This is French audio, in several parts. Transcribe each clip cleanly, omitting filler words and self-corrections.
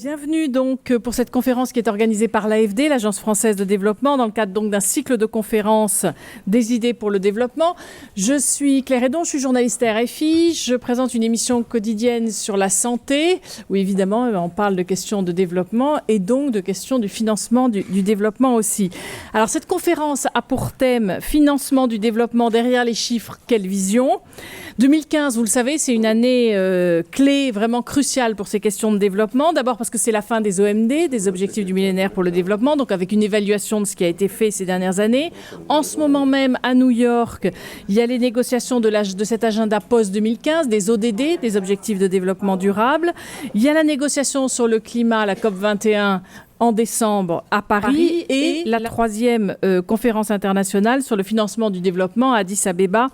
Bienvenue donc pour cette conférence qui est organisée par l'AFD, l'Agence française de développement, dans le cadre donc d'un cycle de conférences des idées pour le développement. Je suis Claire Hédon, je suis journaliste à RFI. Je présente une émission quotidienne sur la santé, où évidemment on parle de questions de développement et donc de questions du financement du développement aussi. Alors cette conférence a pour thème « Financement du développement derrière les chiffres, quelle vision ?» 2015, vous le savez, c'est une année clé, vraiment cruciale pour ces questions de développement. D'abord parce que c'est la fin des OMD, des objectifs du millénaire pour le développement, donc avec une évaluation de ce qui a été fait ces dernières années. En ce moment même, à New York, il y a les négociations de cet agenda post-2015, des ODD, des objectifs de développement durable. Il y a la négociation sur le climat, la COP21, en décembre à Paris et la troisième conférence internationale sur le financement du développement à Addis Abeba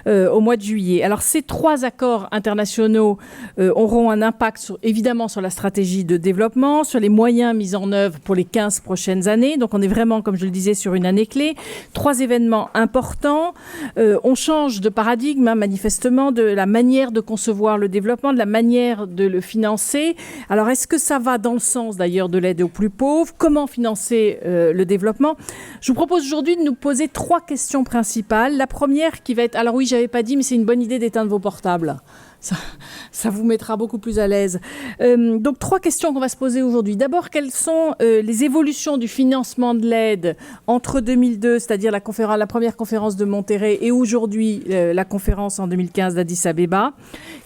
au mois de juillet. Alors ces trois accords internationaux auront un impact évidemment sur la stratégie de développement, sur les moyens mis en œuvre pour les 15 prochaines années. Donc on est vraiment, comme je le disais, sur une année clé. Trois événements importants. On change de paradigme, manifestement, de la manière de concevoir le développement, de la manière de le financer. Alors est-ce que ça va dans le sens d'ailleurs de l'aide aux plus pauvres? Comment financer le développement? Je vous propose aujourd'hui de nous poser trois questions principales. La première qui va être... Alors oui, j'avais pas dit, mais c'est une bonne idée d'éteindre vos portables. Ça vous mettra beaucoup plus à l'aise. Donc, trois questions qu'on va se poser aujourd'hui. D'abord, quelles sont les évolutions du financement de l'aide entre 2002, c'est-à-dire la première conférence de Monterrey, et aujourd'hui, la conférence en 2015 d'Addis Abeba?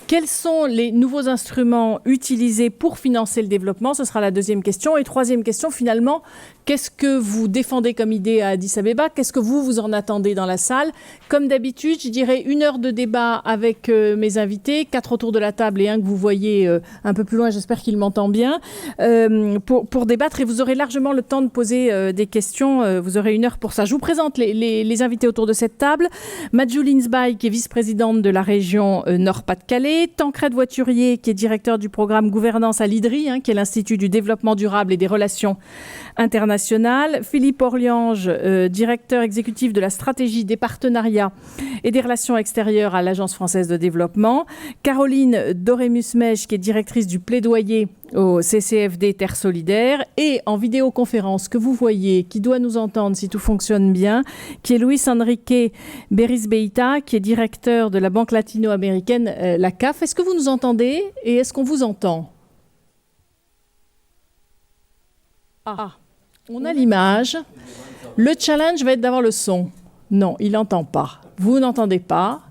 Quels sont les nouveaux instruments utilisés pour financer le développement? Ce sera la deuxième question. Et troisième question, finalement, qu'est-ce que vous défendez comme idée à Addis Abeba? Qu'est-ce que vous en attendez dans la salle? Comme d'habitude, je dirais 1 heure de débat avec mes invités, 4 autour de la table et un que vous voyez un peu plus loin, j'espère qu'il m'entend bien, pour débattre. Et vous aurez largement le temps de poser des questions. Vous aurez 1 heure pour ça. Je vous présente les invités autour de cette table. Madjou Linsbaï, qui est vice-présidente de la région Nord-Pas-de-Calais. Tancred Voiturier, qui est directeur du programme gouvernance à l'IDRI, qui est l'Institut du développement durable et des relations internationales. Philippe Orliange, directeur exécutif de la stratégie des partenariats et des relations extérieures à l'Agence française de développement. Caroline Dorémus-Mèche, qui est directrice du plaidoyer au CCFD Terre Solidaire, et en vidéoconférence que vous voyez, qui doit nous entendre si tout fonctionne bien, qui est Luis Enrique Berisbeita, qui est directeur de la Banque latino-américaine, la CAF. Est-ce que vous nous entendez et est-ce qu'on vous entend? On a l'image. Le challenge va être d'avoir le son. Non, il n'entend pas. Vous n'entendez pas.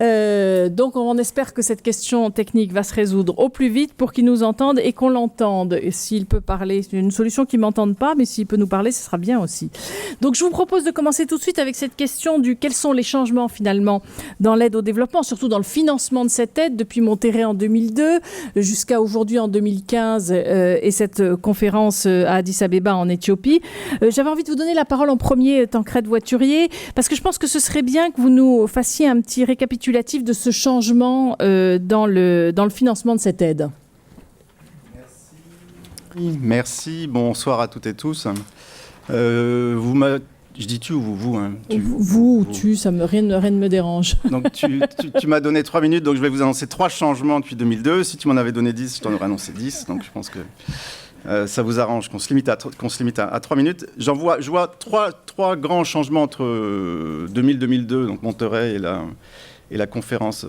Donc on espère que cette question technique va se résoudre au plus vite pour qu'il nous entende et qu'on l'entende. Et s'il peut parler, c'est une solution qu'il ne m'entende pas, mais s'il peut nous parler, ce sera bien aussi. Donc je vous propose de commencer tout de suite avec cette question du quels sont les changements finalement dans l'aide au développement, surtout dans le financement de cette aide depuis Monterrey en 2002 jusqu'à aujourd'hui en 2015 et cette conférence à Addis Abeba en Éthiopie. J'avais envie de vous donner la parole en premier, Tancred Voiturier, parce que je pense que ce serait bien que vous nous fassiez un petit récapitulatif de ce changement dans le financement de cette aide. Merci. Bonsoir à toutes et tous. Je dis tu ou vous Vous ou tu, rien ne me dérange. Donc tu m'as donné 3 minutes, donc je vais vous annoncer 3 changements depuis 2002. Si tu m'en avais donné 10, je t'en aurais annoncé 10. Donc je pense que ça vous arrange qu'on se limite à 3 minutes. Je vois trois grands changements entre 2000-2002, donc Monterrey et la conférence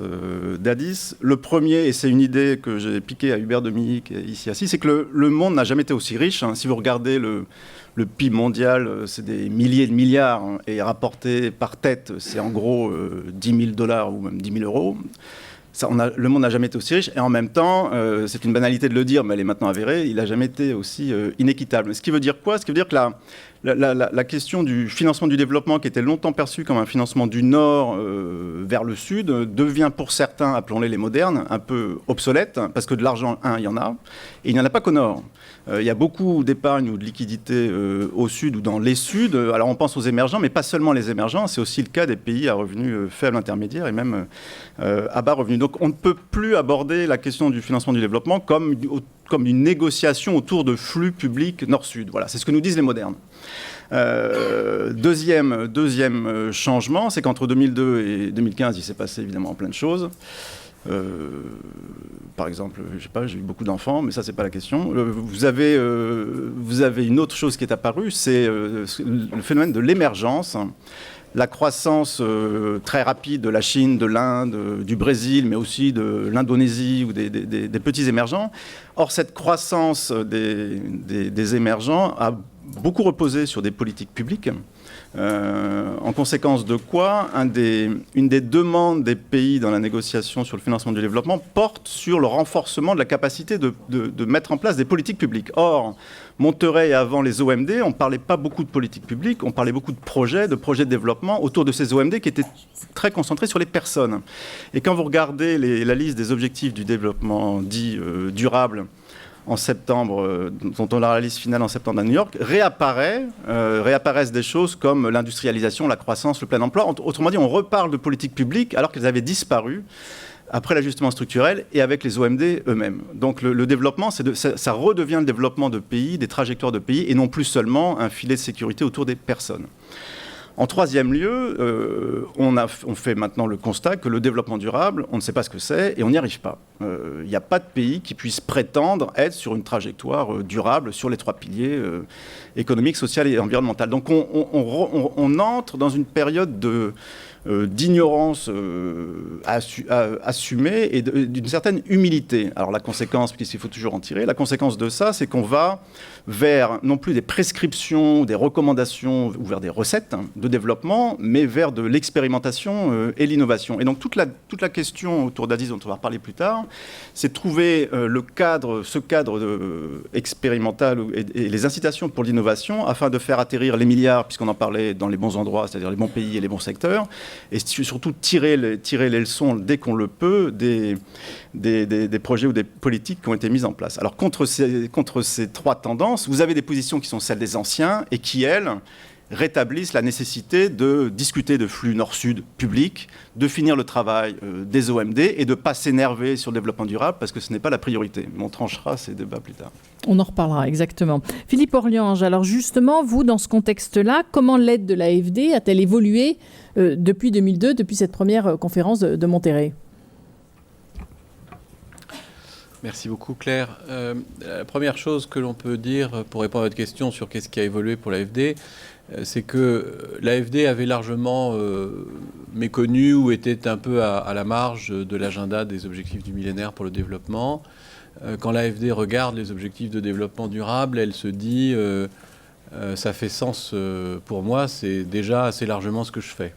d'Addis. Le premier, et c'est une idée que j'ai piquée à Hubert Dominique ici assis, c'est que le monde n'a jamais été aussi riche. Si vous regardez le PIB mondial, c'est des milliers de milliards, et rapporté par tête, c'est en gros $10 000 ou même 10 000 euros. Le monde n'a jamais été aussi riche, et en même temps, c'est une banalité de le dire, mais elle est maintenant avérée, il n'a jamais été aussi inéquitable. Ce qui veut dire quoi? Ce qui veut dire que la question du financement du développement, qui était longtemps perçu comme un financement du Nord vers le Sud, devient pour certains, appelons-les les modernes, un peu obsolète, parce que de l'argent, il y en a, et il n'y en a pas qu'au Nord. Il y a beaucoup d'épargne ou de liquidités au Sud ou dans les Suds. Alors on pense aux émergents, mais pas seulement les émergents, c'est aussi le cas des pays à revenus faibles, intermédiaires et même à bas revenus. Donc on ne peut plus aborder la question du financement du développement comme une négociation autour de flux publics Nord-Sud. Voilà, c'est ce que nous disent les modernes. Deuxième changement, c'est qu'entre 2002 et 2015, il s'est passé évidemment plein de choses. Par exemple, je sais pas, j'ai eu beaucoup d'enfants, mais ça, c'est pas la question. Vous avez une autre chose qui est apparue, c'est le phénomène de l'émergence. La croissance très rapide de la Chine, de l'Inde, du Brésil, mais aussi de l'Indonésie ou des petits émergents. Or, cette croissance des émergents a beaucoup reposé sur des politiques publiques. En conséquence de quoi, une des demandes des pays dans la négociation sur le financement du développement porte sur le renforcement de la capacité de mettre en place des politiques publiques. Or, Monterrey, avant les OMD, on ne parlait pas beaucoup de politiques publiques, on parlait beaucoup de projets de développement autour de ces OMD qui étaient très concentrés sur les personnes. Et quand vous regardez la liste des objectifs du développement dit durable, en septembre, dont on aura la liste finale en septembre à New York, réapparaissent des choses comme l'industrialisation, la croissance, le plein emploi. Autrement dit, on reparle de politiques publiques alors qu'elles avaient disparu après l'ajustement structurel et avec les OMD eux-mêmes. Donc le développement, ça redevient le développement de pays, des trajectoires de pays, et non plus seulement un filet de sécurité autour des personnes. En troisième lieu, on fait maintenant le constat que le développement durable, on ne sait pas ce que c'est et on n'y arrive pas. Il n'y a pas de pays qui puisse prétendre être sur une trajectoire durable sur les trois piliers économique, social et environnemental. Donc on entre dans une période d'ignorance assumée et d'une certaine humilité. Alors la conséquence, puisqu'il faut toujours en tirer, la conséquence de ça, c'est qu'on va vers non plus des prescriptions, des recommandations ou vers des recettes de développement, mais vers de l'expérimentation et l'innovation. Et donc toute la question autour d'Addis, dont on va reparler plus tard, c'est de trouver ce cadre expérimental et les incitations pour l'innovation afin de faire atterrir les milliards, puisqu'on en parlait, dans les bons endroits, c'est-à-dire les bons pays et les bons secteurs, et surtout tirer les leçons dès qu'on le peut des projets ou des politiques qui ont été mises en place. Alors contre ces trois tendances, vous avez des positions qui sont celles des anciens et qui, elles, rétablissent la nécessité de discuter de flux nord-sud publics, de finir le travail des OMD et de ne pas s'énerver sur le développement durable parce que ce n'est pas la priorité. Mais on tranchera ces débats plus tard. On en reparlera, exactement. Philippe Orliange, alors justement, vous, dans ce contexte-là, comment l'aide de l'AFD a-t-elle évolué depuis 2002, depuis cette première conférence de Monterrey ? Merci beaucoup, Claire. La première chose que l'on peut dire pour répondre à votre question sur qu'est-ce qui a évolué pour l'AFD, c'est que l'AFD avait largement méconnu ou était un peu à la marge de l'agenda des objectifs du millénaire pour le développement. Quand l'AFD regarde les objectifs de développement durable, elle se dit ça fait sens pour moi, c'est déjà assez largement ce que je fais.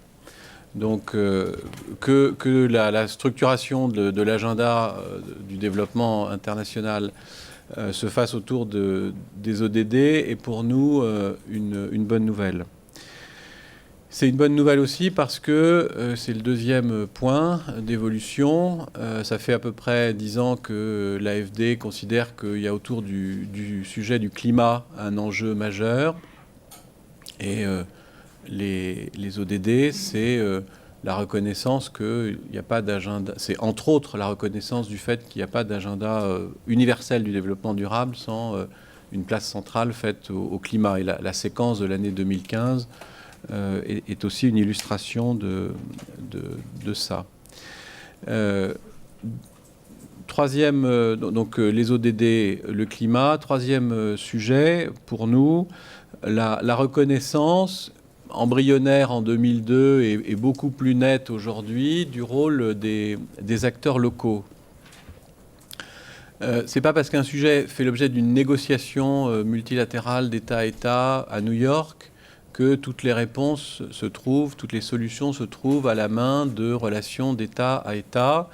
Donc que la structuration de l'agenda du développement international se fasse autour des ODD est pour nous une bonne nouvelle. C'est une bonne nouvelle aussi parce que c'est le deuxième point d'évolution. Ça fait à peu près 10 ans que l'AFD considère qu'il y a autour du sujet du climat un enjeu majeur. Et les ODD, c'est la reconnaissance qu'il n'y a pas d'agenda. C'est entre autres la reconnaissance du fait qu'il n'y a pas d'agenda universel du développement durable sans une place centrale faite au climat. Et la séquence de l'année 2015 est aussi une illustration de ça. Troisième, donc les ODD, le climat. Troisième sujet pour nous, la reconnaissance embryonnaire en 2002 et beaucoup plus nette aujourd'hui du rôle des acteurs locaux. C'est pas parce qu'un sujet fait l'objet d'une négociation multilatérale d'État à État à New York que toutes les réponses se trouvent, toutes les solutions se trouvent à la main de relations d'État à État,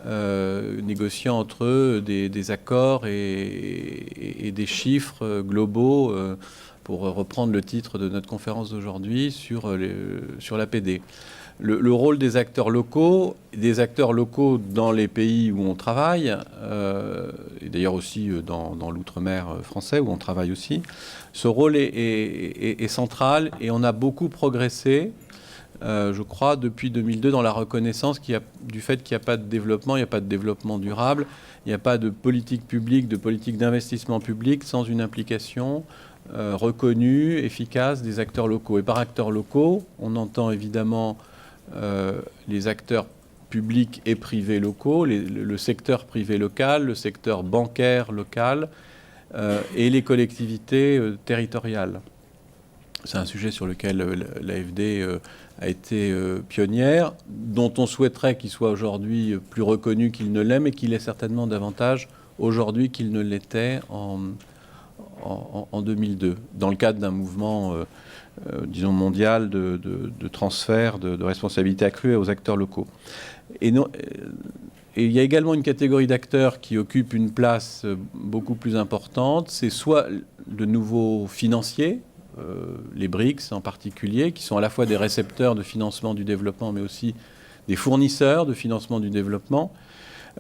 négociant entre eux des accords et des chiffres globaux, pour reprendre le titre de notre conférence d'aujourd'hui, sur l'APD. Le rôle des acteurs locaux dans les pays où on travaille, et d'ailleurs aussi dans l'outre-mer français où on travaille aussi, ce rôle est central et on a beaucoup progressé, je crois, depuis 2002 dans la reconnaissance du fait qu'il n'y a pas de développement, il n'y a pas de développement durable, il n'y a pas de politique publique, de politique d'investissement public sans une implication reconnue, efficace des acteurs locaux. Et par acteurs locaux, on entend évidemment les acteurs publics et privés locaux, le secteur privé local, le secteur bancaire local et les collectivités territoriales. C'est un sujet sur lequel l'AFD a été pionnière, dont on souhaiterait qu'il soit aujourd'hui plus reconnu qu'il ne l'est, mais qu'il est certainement davantage aujourd'hui qu'il ne l'était en 2002, dans le cadre d'un mouvement, disons, mondial de transfert de responsabilités accrues aux acteurs locaux. Et il y a également une catégorie d'acteurs qui occupe une place beaucoup plus importante, c'est soit de nouveaux financiers, les BRICS en particulier, qui sont à la fois des récepteurs de financement du développement, mais aussi des fournisseurs de financement du développement,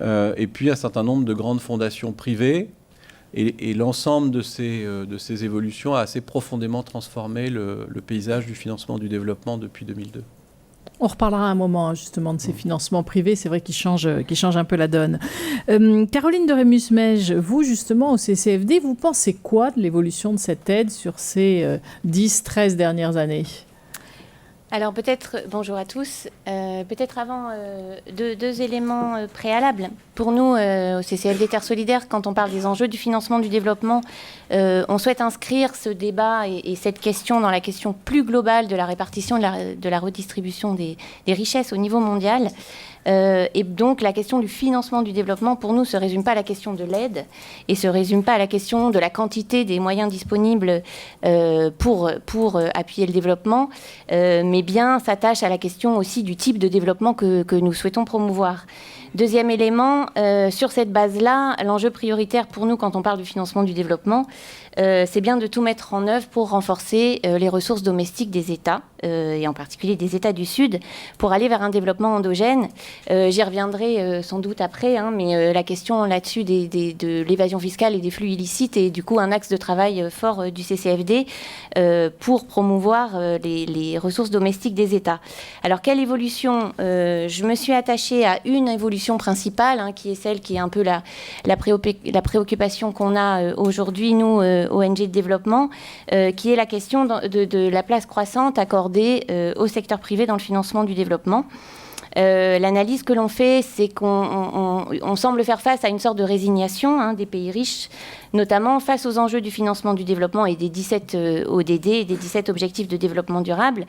et puis un certain nombre de grandes fondations privées. Et l'ensemble de ces évolutions a assez profondément transformé le paysage du financement du développement depuis 2002. On reparlera un moment justement de ces financements privés, c'est vrai qu'ils changent un peu la donne. Caroline de Rémus-Mège, vous justement au CCFD, vous pensez quoi de l'évolution de cette aide sur ces 10-13 dernières années ? Alors peut-être, bonjour à tous, peut-être avant deux éléments préalables. Pour nous, au CCFD Terre Solidaire, quand on parle des enjeux du financement du développement, on souhaite inscrire ce débat et cette question dans la question plus globale de la répartition, de la redistribution des richesses au niveau mondial. Et donc la question du financement du développement, pour nous, ne se résume pas à la question de l'aide et ne se résume pas à la question de la quantité des moyens disponibles pour appuyer le développement, mais bien s'attache à la question aussi du type de développement que nous souhaitons promouvoir. Deuxième élément, sur cette base-là, l'enjeu prioritaire pour nous quand on parle du financement du développement, c'est bien de tout mettre en œuvre pour renforcer les ressources domestiques des États, et en particulier des États du Sud, pour aller vers un développement endogène. J'y reviendrai sans doute après, mais la question là-dessus de l'évasion fiscale et des flux illicites est du coup un axe de travail fort du CCFD pour promouvoir les ressources domestiques des États. Alors, quelle évolution ? Je me suis attachée à une évolution principale, qui est celle qui est un peu la préoccupation qu'on a aujourd'hui, nous, ONG de développement, qui est la question de la place croissante accordée au secteur privé dans le financement du développement. L'analyse que l'on fait, c'est qu'on semble faire face à une sorte de résignation des pays riches, notamment face aux enjeux du financement du développement et des 17 ODD et des 17 objectifs de développement durable,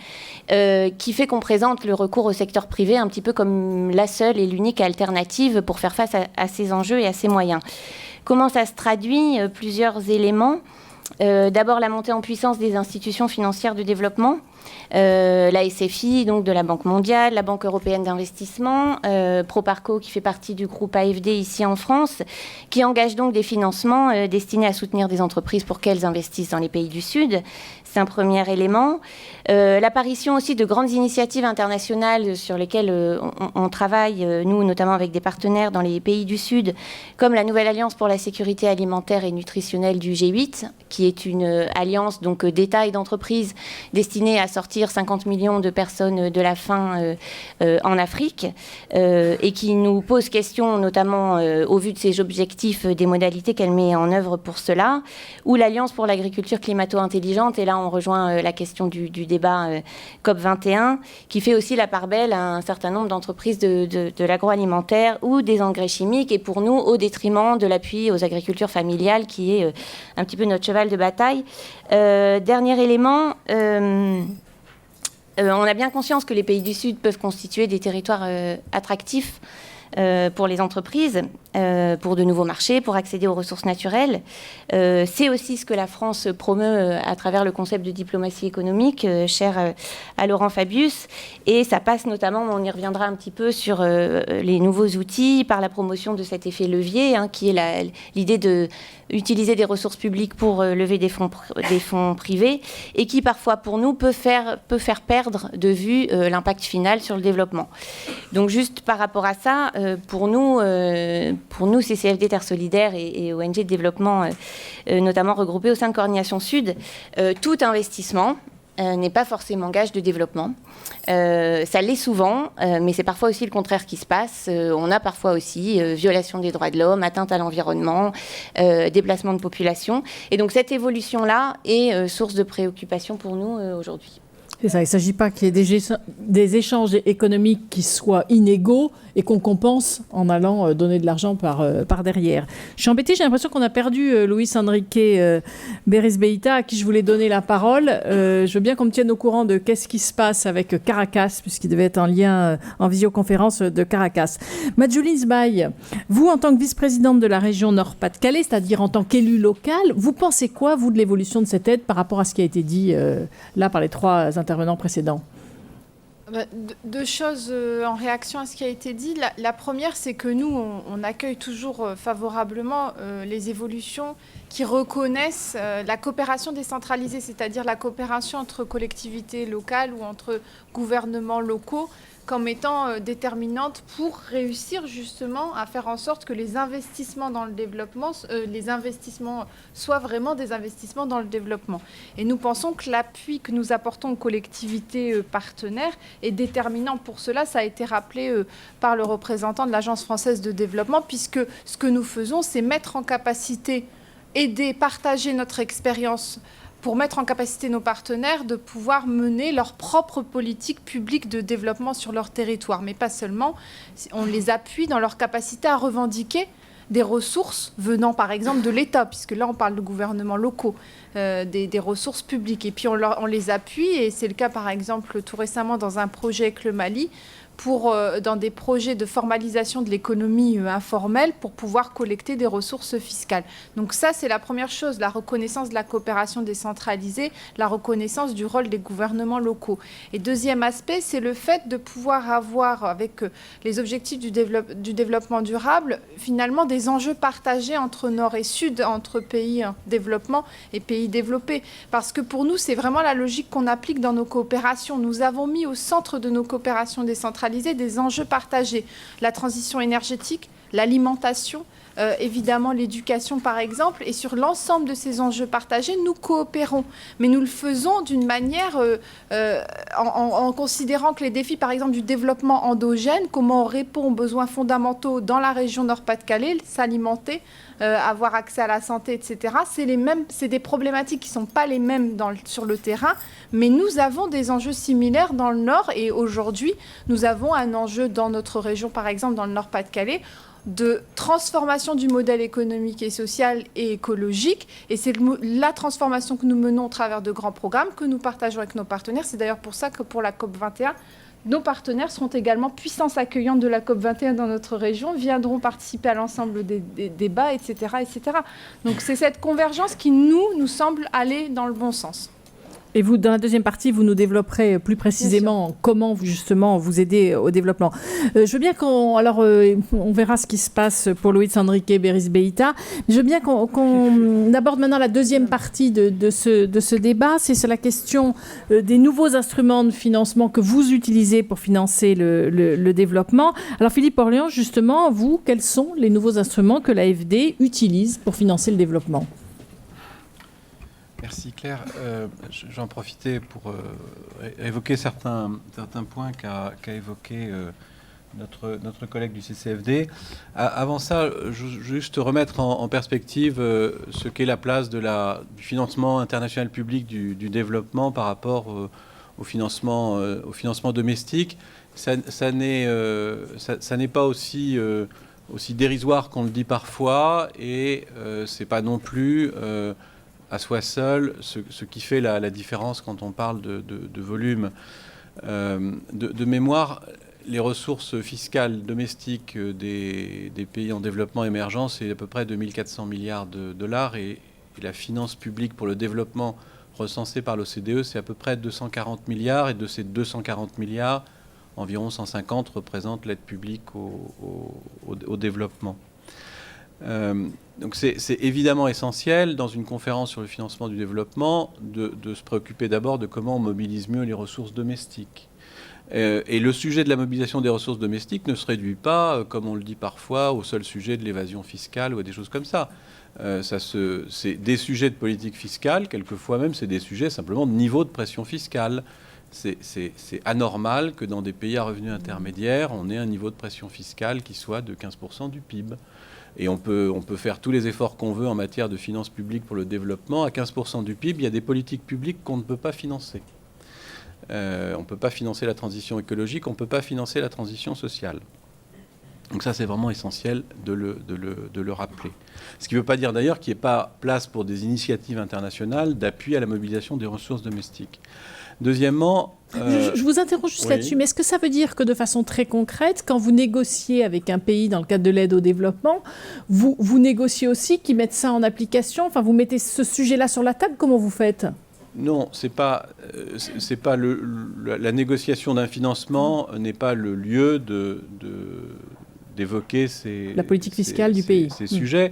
qui fait qu'on présente le recours au secteur privé un petit peu comme la seule et l'unique alternative pour faire face à ces enjeux et à ces moyens. Comment ça se traduit ? Plusieurs éléments. D'abord, la montée en puissance des institutions financières de développement, la SFI, donc de la Banque mondiale, la Banque européenne d'investissement, Proparco, qui fait partie du groupe AFD ici en France, qui engage donc des financements destinés à soutenir des entreprises pour qu'elles investissent dans les pays du Sud. C'est un premier élément. L'apparition aussi de grandes initiatives internationales sur lesquelles on travaille, nous, notamment avec des partenaires dans les pays du Sud, comme la Nouvelle Alliance pour la sécurité alimentaire et nutritionnelle du G8, qui est une alliance donc d'États et d'entreprises destinée à sortir 50 millions de personnes de la faim en Afrique, et qui nous pose question, notamment au vu de ses objectifs, des modalités qu'elle met en œuvre pour cela, ou l'Alliance pour l'agriculture climato-intelligente, et là on rejoint la question du débat COP21, qui fait aussi la part belle à un certain nombre d'entreprises de l'agroalimentaire ou des engrais chimiques, et pour nous au détriment de l'appui aux agricultures familiales, qui est un petit peu notre cheval de bataille. Dernier élément, on a bien conscience que les pays du Sud peuvent constituer des territoires attractifs pour les entreprises, pour de nouveaux marchés, pour accéder aux ressources naturelles. C'est aussi ce que la France promeut à travers le concept de diplomatie économique, cher à Laurent Fabius. Et ça passe notamment, on y reviendra un petit peu, sur les nouveaux outils, par la promotion de cet effet levier, qui est l'idée de utiliser des ressources publiques pour lever des fonds privés, et qui parfois pour nous peut faire perdre de vue l'impact final sur le développement. Donc juste par rapport à ça, pour nous CCFD Terre Solidaire et ONG de développement, notamment regroupés au sein de Coordination Sud, tout investissement n'est pas forcément gage de développement. Ça l'est souvent, mais c'est parfois aussi le contraire qui se passe. On a parfois aussi violation des droits de l'homme, atteinte à l'environnement, déplacement de population. Et donc cette évolution-là est source de préoccupation pour nous aujourd'hui. C'est ça, il ne s'agit pas qu'il y ait des échanges économiques qui soient inégaux et qu'on compense en allant donner de l'argent par derrière. Je suis embêtée, j'ai l'impression qu'on a perdu Luis Enrique Berisbeita, à qui je voulais donner la parole. Je veux bien qu'on me tienne au courant de qu'est-ce qui se passe avec Caracas, puisqu'il devait être en lien en visioconférence de Caracas. Madjouline Sbaï, vous, en tant que vice-présidente de la région Nord-Pas-de-Calais, c'est-à-dire en tant qu'élu local, vous pensez quoi, vous, de l'évolution de cette aide par rapport à ce qui a été dit là par les trois intervenants précédents? Deux choses en réaction à ce qui a été dit. La première, c'est que nous, on accueille toujours favorablement les évolutions qui reconnaissent la coopération décentralisée, c'est-à-dire la coopération entre collectivités locales ou entre gouvernements locaux, comme étant déterminante pour réussir justement à faire en sorte que les investissements dans le développement, les investissements soient vraiment des investissements dans le développement. Et nous pensons que l'appui que nous apportons aux collectivités partenaires est déterminant pour cela. Ça a été rappelé par le représentant de l'Agence française de développement, puisque ce que nous faisons, c'est mettre en capacité, aider, partager notre expérience pour mettre en capacité nos partenaires de pouvoir mener leur propre politique publique de développement sur leur territoire. Mais pas seulement, on les appuie dans leur capacité à revendiquer des ressources venant par exemple de l'État, puisque là on parle de gouvernements locaux, des ressources publiques. Et puis on les appuie, et c'est le cas par exemple tout récemment dans un projet avec le Mali, dans des projets de formalisation de l'économie informelle pour pouvoir collecter des ressources fiscales. Donc ça, c'est la première chose, la reconnaissance de la coopération décentralisée, la reconnaissance du rôle des gouvernements locaux. Et deuxième aspect, c'est le fait de pouvoir avoir, avec les objectifs du développement durable, finalement des enjeux partagés entre Nord et Sud, entre pays en développement et pays développés. Parce que pour nous, c'est vraiment la logique qu'on applique dans nos coopérations. Nous avons mis au centre de nos coopérations décentralisées des enjeux partagés. La transition énergétique, l'alimentation, évidemment l'éducation par exemple, et sur l'ensemble de ces enjeux partagés, nous coopérons. Mais nous le faisons d'une manière en considérant que les défis par exemple du développement endogène, comment on répond aux besoins fondamentaux dans la région Nord-Pas-de-Calais, s'alimenter, avoir accès à la santé, etc. C'est des problématiques qui ne sont pas les mêmes sur le terrain, mais nous avons des enjeux similaires dans le Nord, et aujourd'hui, nous avons un enjeu dans notre région, par exemple dans le Nord-Pas-de-Calais, de transformation du modèle économique et social et écologique. Et c'est la transformation que nous menons au travers de grands programmes que nous partageons avec nos partenaires. C'est d'ailleurs pour ça que pour la COP21, nos partenaires seront également puissance accueillante de la COP21 dans notre région, viendront participer à l'ensemble des débats, etc., etc. Donc c'est cette convergence qui nous semble aller dans le bon sens. Et vous, dans la deuxième partie, vous nous développerez plus précisément comment vous, justement, vous aider au développement. Je veux bien on verra ce qui se passe pour Luis Enrique Berisbeita. Je veux bien qu'on aborde maintenant la deuxième partie de ce débat. C'est sur la question des nouveaux instruments de financement que vous utilisez pour financer le développement. Alors, Philippe Orléans, justement, vous, quels sont les nouveaux instruments que l'AFD utilise pour financer le développement ? Merci Claire. J'en profitais pour évoquer certains points qu'a évoqué notre collègue du CCFD. Avant ça, juste remettre en perspective ce qu'est la place du financement international public du développement par rapport au financement domestique. Ça n'est pas aussi dérisoire qu'on le dit parfois, et c'est pas non plus à soi seul ce qui fait la différence quand on parle de volume. De mémoire, les ressources fiscales domestiques des pays en développement émergent, c'est à peu près 2400 milliards de dollars, et la finance publique pour le développement recensée par l'OCDE, c'est à peu près 240 milliards, et de ces 240 milliards, environ 150 représentent l'aide publique au développement. Donc c'est évidemment essentiel dans une conférence sur le financement du développement de se préoccuper d'abord de comment on mobilise mieux les ressources domestiques. Et le sujet de la mobilisation des ressources domestiques ne se réduit pas, comme on le dit parfois, au seul sujet de l'évasion fiscale ou à des choses comme ça. C'est des sujets de politique fiscale, quelquefois même c'est des sujets simplement de niveau de pression fiscale. C'est anormal que dans des pays à revenus intermédiaires, on ait un niveau de pression fiscale qui soit de 15% du PIB. Et on peut faire tous les efforts qu'on veut en matière de finances publiques pour le développement. À 15% du PIB, il y a des politiques publiques qu'on ne peut pas financer. On ne peut pas financer la transition écologique, on ne peut pas financer la transition sociale. Donc ça, c'est vraiment essentiel de le rappeler. Ce qui ne veut pas dire d'ailleurs qu'il n'y ait pas place pour des initiatives internationales d'appui à la mobilisation des ressources domestiques. Deuxièmement... Je vous interroge juste oui. là-dessus, mais est-ce que ça veut dire que de façon très concrète, quand vous négociez avec un pays dans le cadre de l'aide au développement, vous négociez aussi qu'ils mettent ça en application? Enfin, vous mettez ce sujet-là sur la table, comment vous faites? Non, c'est pas la négociation d'un financement n'est pas le lieu d'évoquer la politique fiscale du pays. Ces sujets.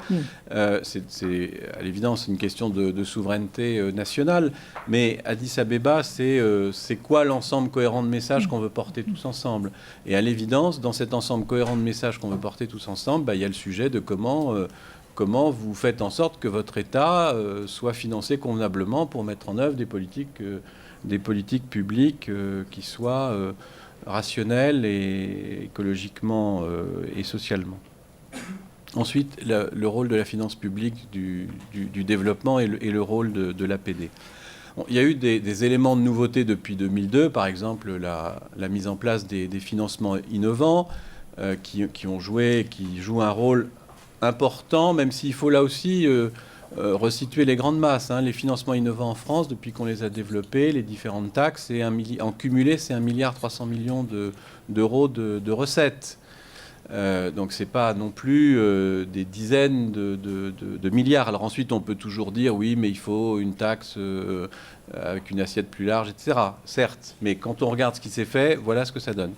C'est à l'évidence une question de souveraineté nationale, mais Addis Abeba, c'est quoi l'ensemble cohérent de messages qu'on veut porter tous ensemble? Et à l'évidence, dans cet ensemble cohérent de messages qu'on veut porter tous ensemble, il y a le sujet de comment vous faites en sorte que votre État soit financé convenablement pour mettre en œuvre des politiques publiques qui soient rationnelles et écologiquement et socialement. Ensuite, le rôle de la finance publique du développement et le rôle de l'APD. Bon, il y a eu des éléments de nouveauté depuis 2002, par exemple la mise en place des financements innovants qui jouent un rôle important, même s'il faut là aussi resituer les grandes masses. Les financements innovants en France, depuis qu'on les a développés, les différentes taxes, en cumulé, c'est 1,3 milliard d'euros de recettes. Donc ce n'est pas non plus des dizaines de milliards. Alors ensuite, on peut toujours dire, oui, mais il faut une taxe avec une assiette plus large, etc. Certes, mais quand on regarde ce qui s'est fait, voilà ce que ça donne.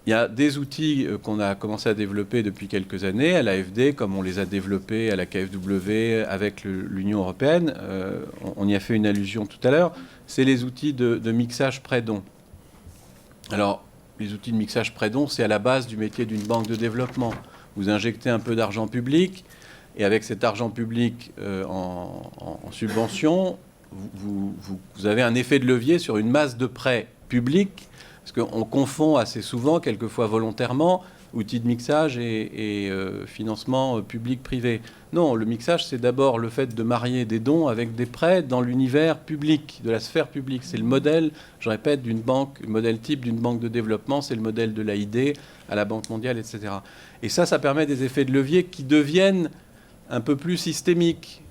Il y a des outils qu'on a commencé à développer depuis quelques années à l'AFD, comme on les a développés à la KfW avec l'Union européenne. On y a fait une allusion tout à l'heure. C'est les outils de mixage prêt-don. Alors, les outils de mixage prêt-don, c'est à la base du métier d'une banque de développement. Vous injectez un peu d'argent public, et avec cet argent public en subvention, vous avez un effet de levier sur une masse de prêts publics. Parce qu'on confond assez souvent, quelquefois volontairement, outils de mixage et financement public-privé. Non, le mixage, c'est d'abord le fait de marier des dons avec des prêts dans l'univers public, de la sphère publique. C'est le modèle, je répète, d'une banque, le modèle type d'une banque de développement, c'est le modèle de l'AID à la Banque mondiale, etc. Et ça permet des effets de levier qui deviennent un peu plus systémiques.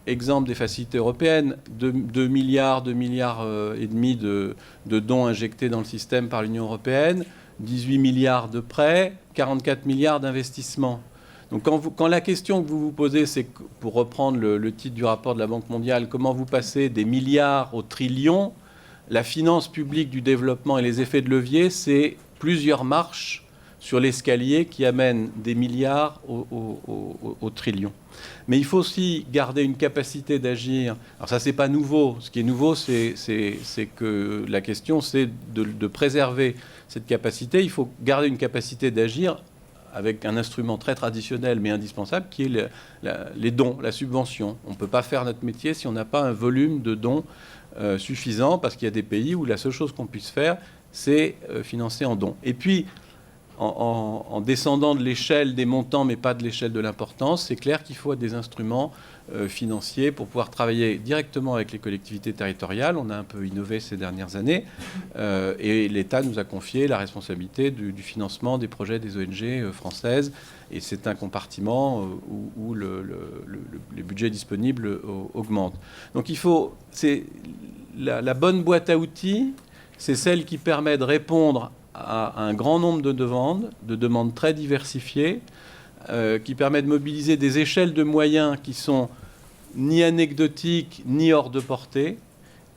Exemple des facilités européennes, 2 milliards et demi de dons injectés dans le système par l'Union européenne, 18 milliards de prêts, 44 milliards d'investissements. Donc quand la question que vous vous posez, c'est, pour reprendre le titre du rapport de la Banque mondiale, comment vous passez des milliards aux trillions, la finance publique du développement et les effets de levier, c'est plusieurs marches sur l'escalier qui amènent des milliards aux trillions. Mais il faut aussi garder une capacité d'agir. Alors ça, c'est pas nouveau. Ce qui est nouveau, c'est que la question, c'est de préserver cette capacité. Il faut garder une capacité d'agir avec un instrument très traditionnel mais indispensable, qui est les dons, la subvention. On ne peut pas faire notre métier si on n'a pas un volume de dons suffisant, parce qu'il y a des pays où la seule chose qu'on puisse faire, c'est financer en dons. Et puis, en descendant de l'échelle des montants, mais pas de l'échelle de l'importance, c'est clair qu'il faut des instruments financiers pour pouvoir travailler directement avec les collectivités territoriales. On a un peu innové ces dernières années, et l'État nous a confié la responsabilité du financement des projets des ONG françaises, et c'est un compartiment où les budgets disponibles augmentent. Donc la bonne boîte à outils, c'est celle qui permet de répondre à un grand nombre de demandes très diversifiées, qui permet de mobiliser des échelles de moyens qui sont ni anecdotiques, ni hors de portée.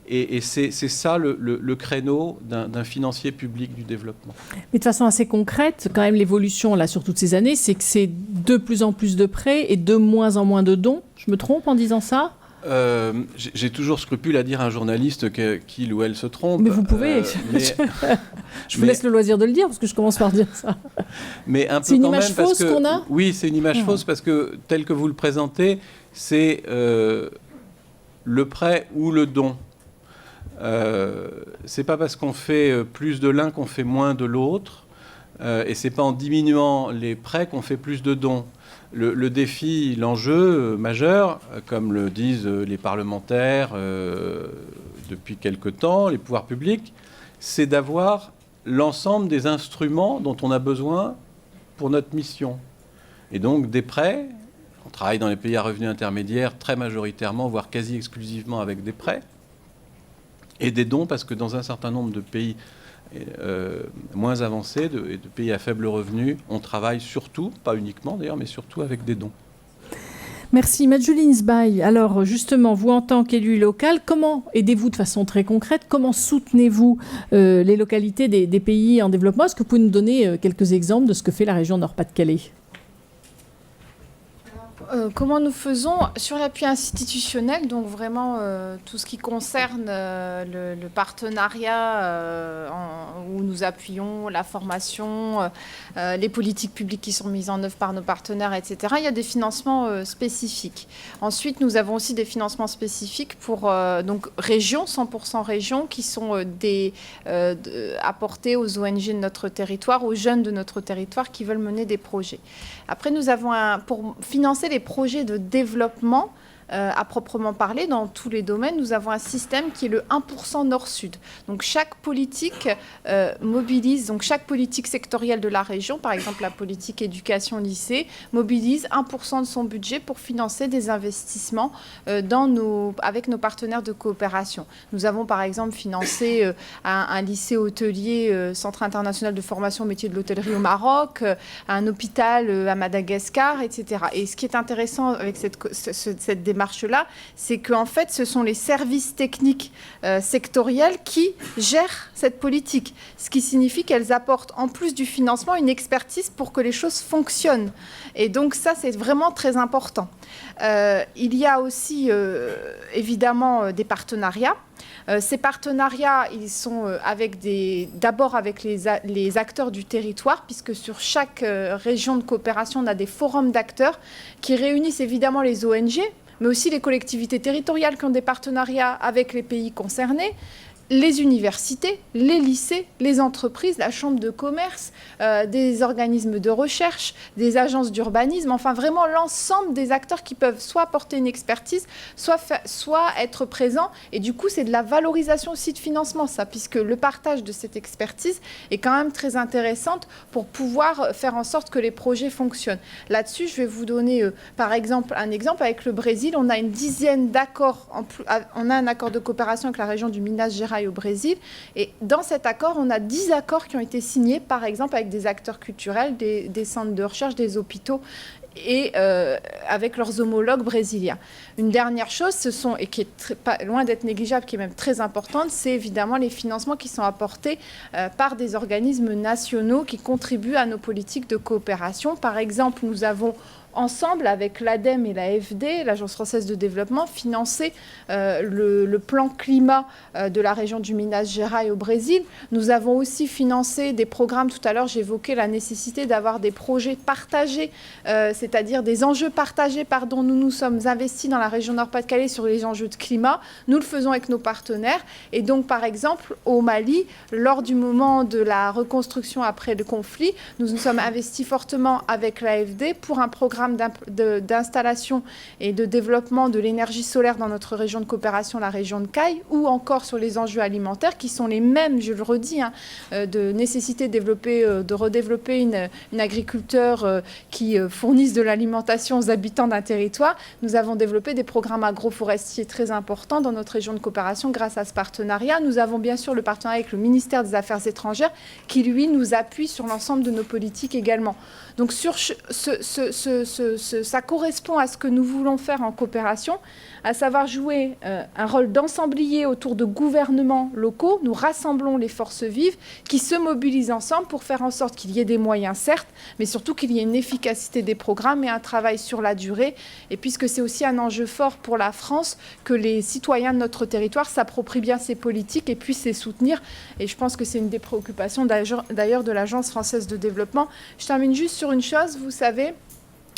Et c'est ça le créneau d'un financier public du développement. Mais de façon assez concrète, quand même, l'évolution là sur toutes ces années, c'est que c'est de plus en plus de prêts et de moins en moins de dons. Je me trompe en disant ça ? J'ai toujours scrupule à dire à un journaliste qu'il ou elle se trompe. Mais vous pouvez. Je vous laisse le loisir de le dire, parce que je commence par dire ça. Mais un peu c'est une quand image même, fausse qu'on a ? Oui, c'est une image fausse, parce que tel que vous le présentez, c'est le prêt ou le don. C'est pas parce qu'on fait plus de l'un qu'on fait moins de l'autre, et c'est pas en diminuant les prêts qu'on fait plus de dons. Le défi, l'enjeu majeur, comme le disent les parlementaires depuis quelque temps, les pouvoirs publics, c'est d'avoir l'ensemble des instruments dont on a besoin pour notre mission. Et donc des prêts, on travaille dans les pays à revenus intermédiaires très majoritairement, voire quasi exclusivement avec des prêts, et des dons, parce que dans un certain nombre de pays moins avancés et de pays à faible revenu, on travaille surtout, pas uniquement d'ailleurs, mais surtout avec des dons. Merci. Madjuline Sbaï, alors justement, vous en tant qu'élu local, comment aidez-vous de façon très concrète? Comment soutenez-vous les localités des pays en développement? Est-ce que vous pouvez nous donner quelques exemples de ce que fait la région Nord-Pas-de-Calais? Comment nous faisons sur l'appui institutionnel, donc vraiment tout ce qui concerne le partenariat où nous appuyons la formation, les politiques publiques qui sont mises en œuvre par nos partenaires, etc. Il y a des financements spécifiques. Ensuite, nous avons aussi des financements spécifiques pour donc régions, 100% régions, qui sont apportés aux ONG de notre territoire, aux jeunes de notre territoire qui veulent mener des projets. Après, nous avons pour financer les projets de développement à proprement parler, dans tous les domaines, nous avons un système qui est le 1% Nord-Sud. Donc chaque politique mobilise, donc chaque politique sectorielle de la région, par exemple la politique éducation-lycée, mobilise 1% de son budget pour financer des investissements avec nos partenaires de coopération. Nous avons par exemple financé un lycée hôtelier, Centre international de formation au métier de l'hôtellerie au Maroc, un hôpital à Madagascar, etc. Et ce qui est intéressant avec cette démarche-là, c'est qu'en fait, ce sont les services techniques sectoriels qui gèrent cette politique. Ce qui signifie qu'elles apportent, en plus du financement, une expertise pour que les choses fonctionnent. Et donc ça, c'est vraiment très important. Il y a aussi, évidemment, des partenariats. Ces partenariats, ils sont d'abord avec les acteurs du territoire, puisque sur chaque région de coopération, on a des forums d'acteurs qui réunissent évidemment les ONG, mais aussi les collectivités territoriales qui ont des partenariats avec les pays concernés, les universités, les lycées, les entreprises, la chambre de commerce, des organismes de recherche, des agences d'urbanisme, enfin vraiment l'ensemble des acteurs qui peuvent soit apporter une expertise, soit être présents. Et du coup, c'est de la valorisation aussi de financement, ça, puisque le partage de cette expertise est quand même très intéressante pour pouvoir faire en sorte que les projets fonctionnent. Là-dessus, je vais vous donner, par exemple, un exemple. Avec le Brésil, on a une dizaine d'accords. On a un accord de coopération avec la région du Minas Gerais au Brésil. Et dans cet accord, on a 10 accords qui ont été signés, par exemple, avec des acteurs culturels, des centres de recherche, des hôpitaux et avec leurs homologues brésiliens. Une dernière chose, et qui est pas loin d'être négligeable, qui est même très importante, c'est évidemment les financements qui sont apportés par des organismes nationaux qui contribuent à nos politiques de coopération. Par exemple, nous avons ensemble, avec l'ADEME et l'AFD, l'Agence française de développement, financer le plan climat de la région du Minas Gerais au Brésil. Nous avons aussi financé des programmes. Tout à l'heure, j'évoquais la nécessité d'avoir des projets partagés, c'est-à-dire des enjeux partagés. Nous nous sommes investis dans la région Nord-Pas-de-Calais sur les enjeux de climat. Nous le faisons avec nos partenaires. Et donc, par exemple, au Mali, lors du moment de la reconstruction après le conflit, nous nous sommes investis fortement avec l'AFD pour un programme d'installation et de développement de l'énergie solaire dans notre région de coopération, la région de Caille, ou encore sur les enjeux alimentaires qui sont les mêmes, je le redis, de nécessité de redévelopper une agriculture qui fournisse de l'alimentation aux habitants d'un territoire. Nous avons développé des programmes agroforestiers très importants dans notre région de coopération grâce à ce partenariat. Nous avons bien sûr le partenariat avec le ministère des Affaires étrangères qui, lui, nous appuie sur l'ensemble de nos politiques également. Donc ça correspond à ce que nous voulons faire en coopération, à savoir jouer un rôle d'ensemblier autour de gouvernements locaux. Nous rassemblons les forces vives qui se mobilisent ensemble pour faire en sorte qu'il y ait des moyens, certes, mais surtout qu'il y ait une efficacité des programmes et un travail sur la durée. Et puisque c'est aussi un enjeu fort pour la France, que les citoyens de notre territoire s'approprient bien ces politiques et puissent les soutenir. Et je pense que c'est une des préoccupations d'ailleurs de l'Agence française de développement. Je termine juste sur une chose, vous savez,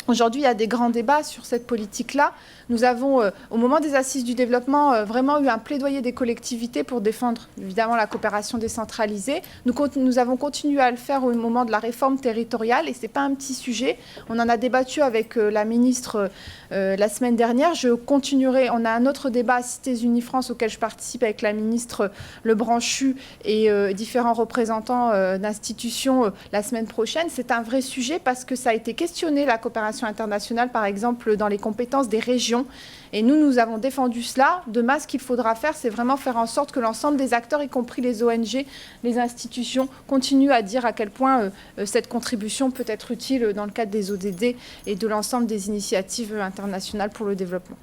Aujourd'hui, il y a des grands débats sur cette politique-là. Nous avons, au moment des assises du développement, vraiment eu un plaidoyer des collectivités pour défendre, évidemment, la coopération décentralisée. Nous avons continué à le faire au moment de la réforme territoriale, et ce n'est pas un petit sujet. On en a débattu avec la ministre la semaine dernière. Je continuerai. On a un autre débat à Cités Unies France auquel je participe avec la ministre Lebranchu et différents représentants d'institutions la semaine prochaine. C'est un vrai sujet parce que ça a été questionné, la coopération internationale, par exemple, dans les compétences des régions. Et nous avons défendu cela. Demain, ce qu'il faudra faire, c'est vraiment faire en sorte que l'ensemble des acteurs, y compris les ONG, les institutions, continuent à dire à quel point cette contribution peut être utile dans le cadre des ODD et de l'ensemble des initiatives internationales pour le développement.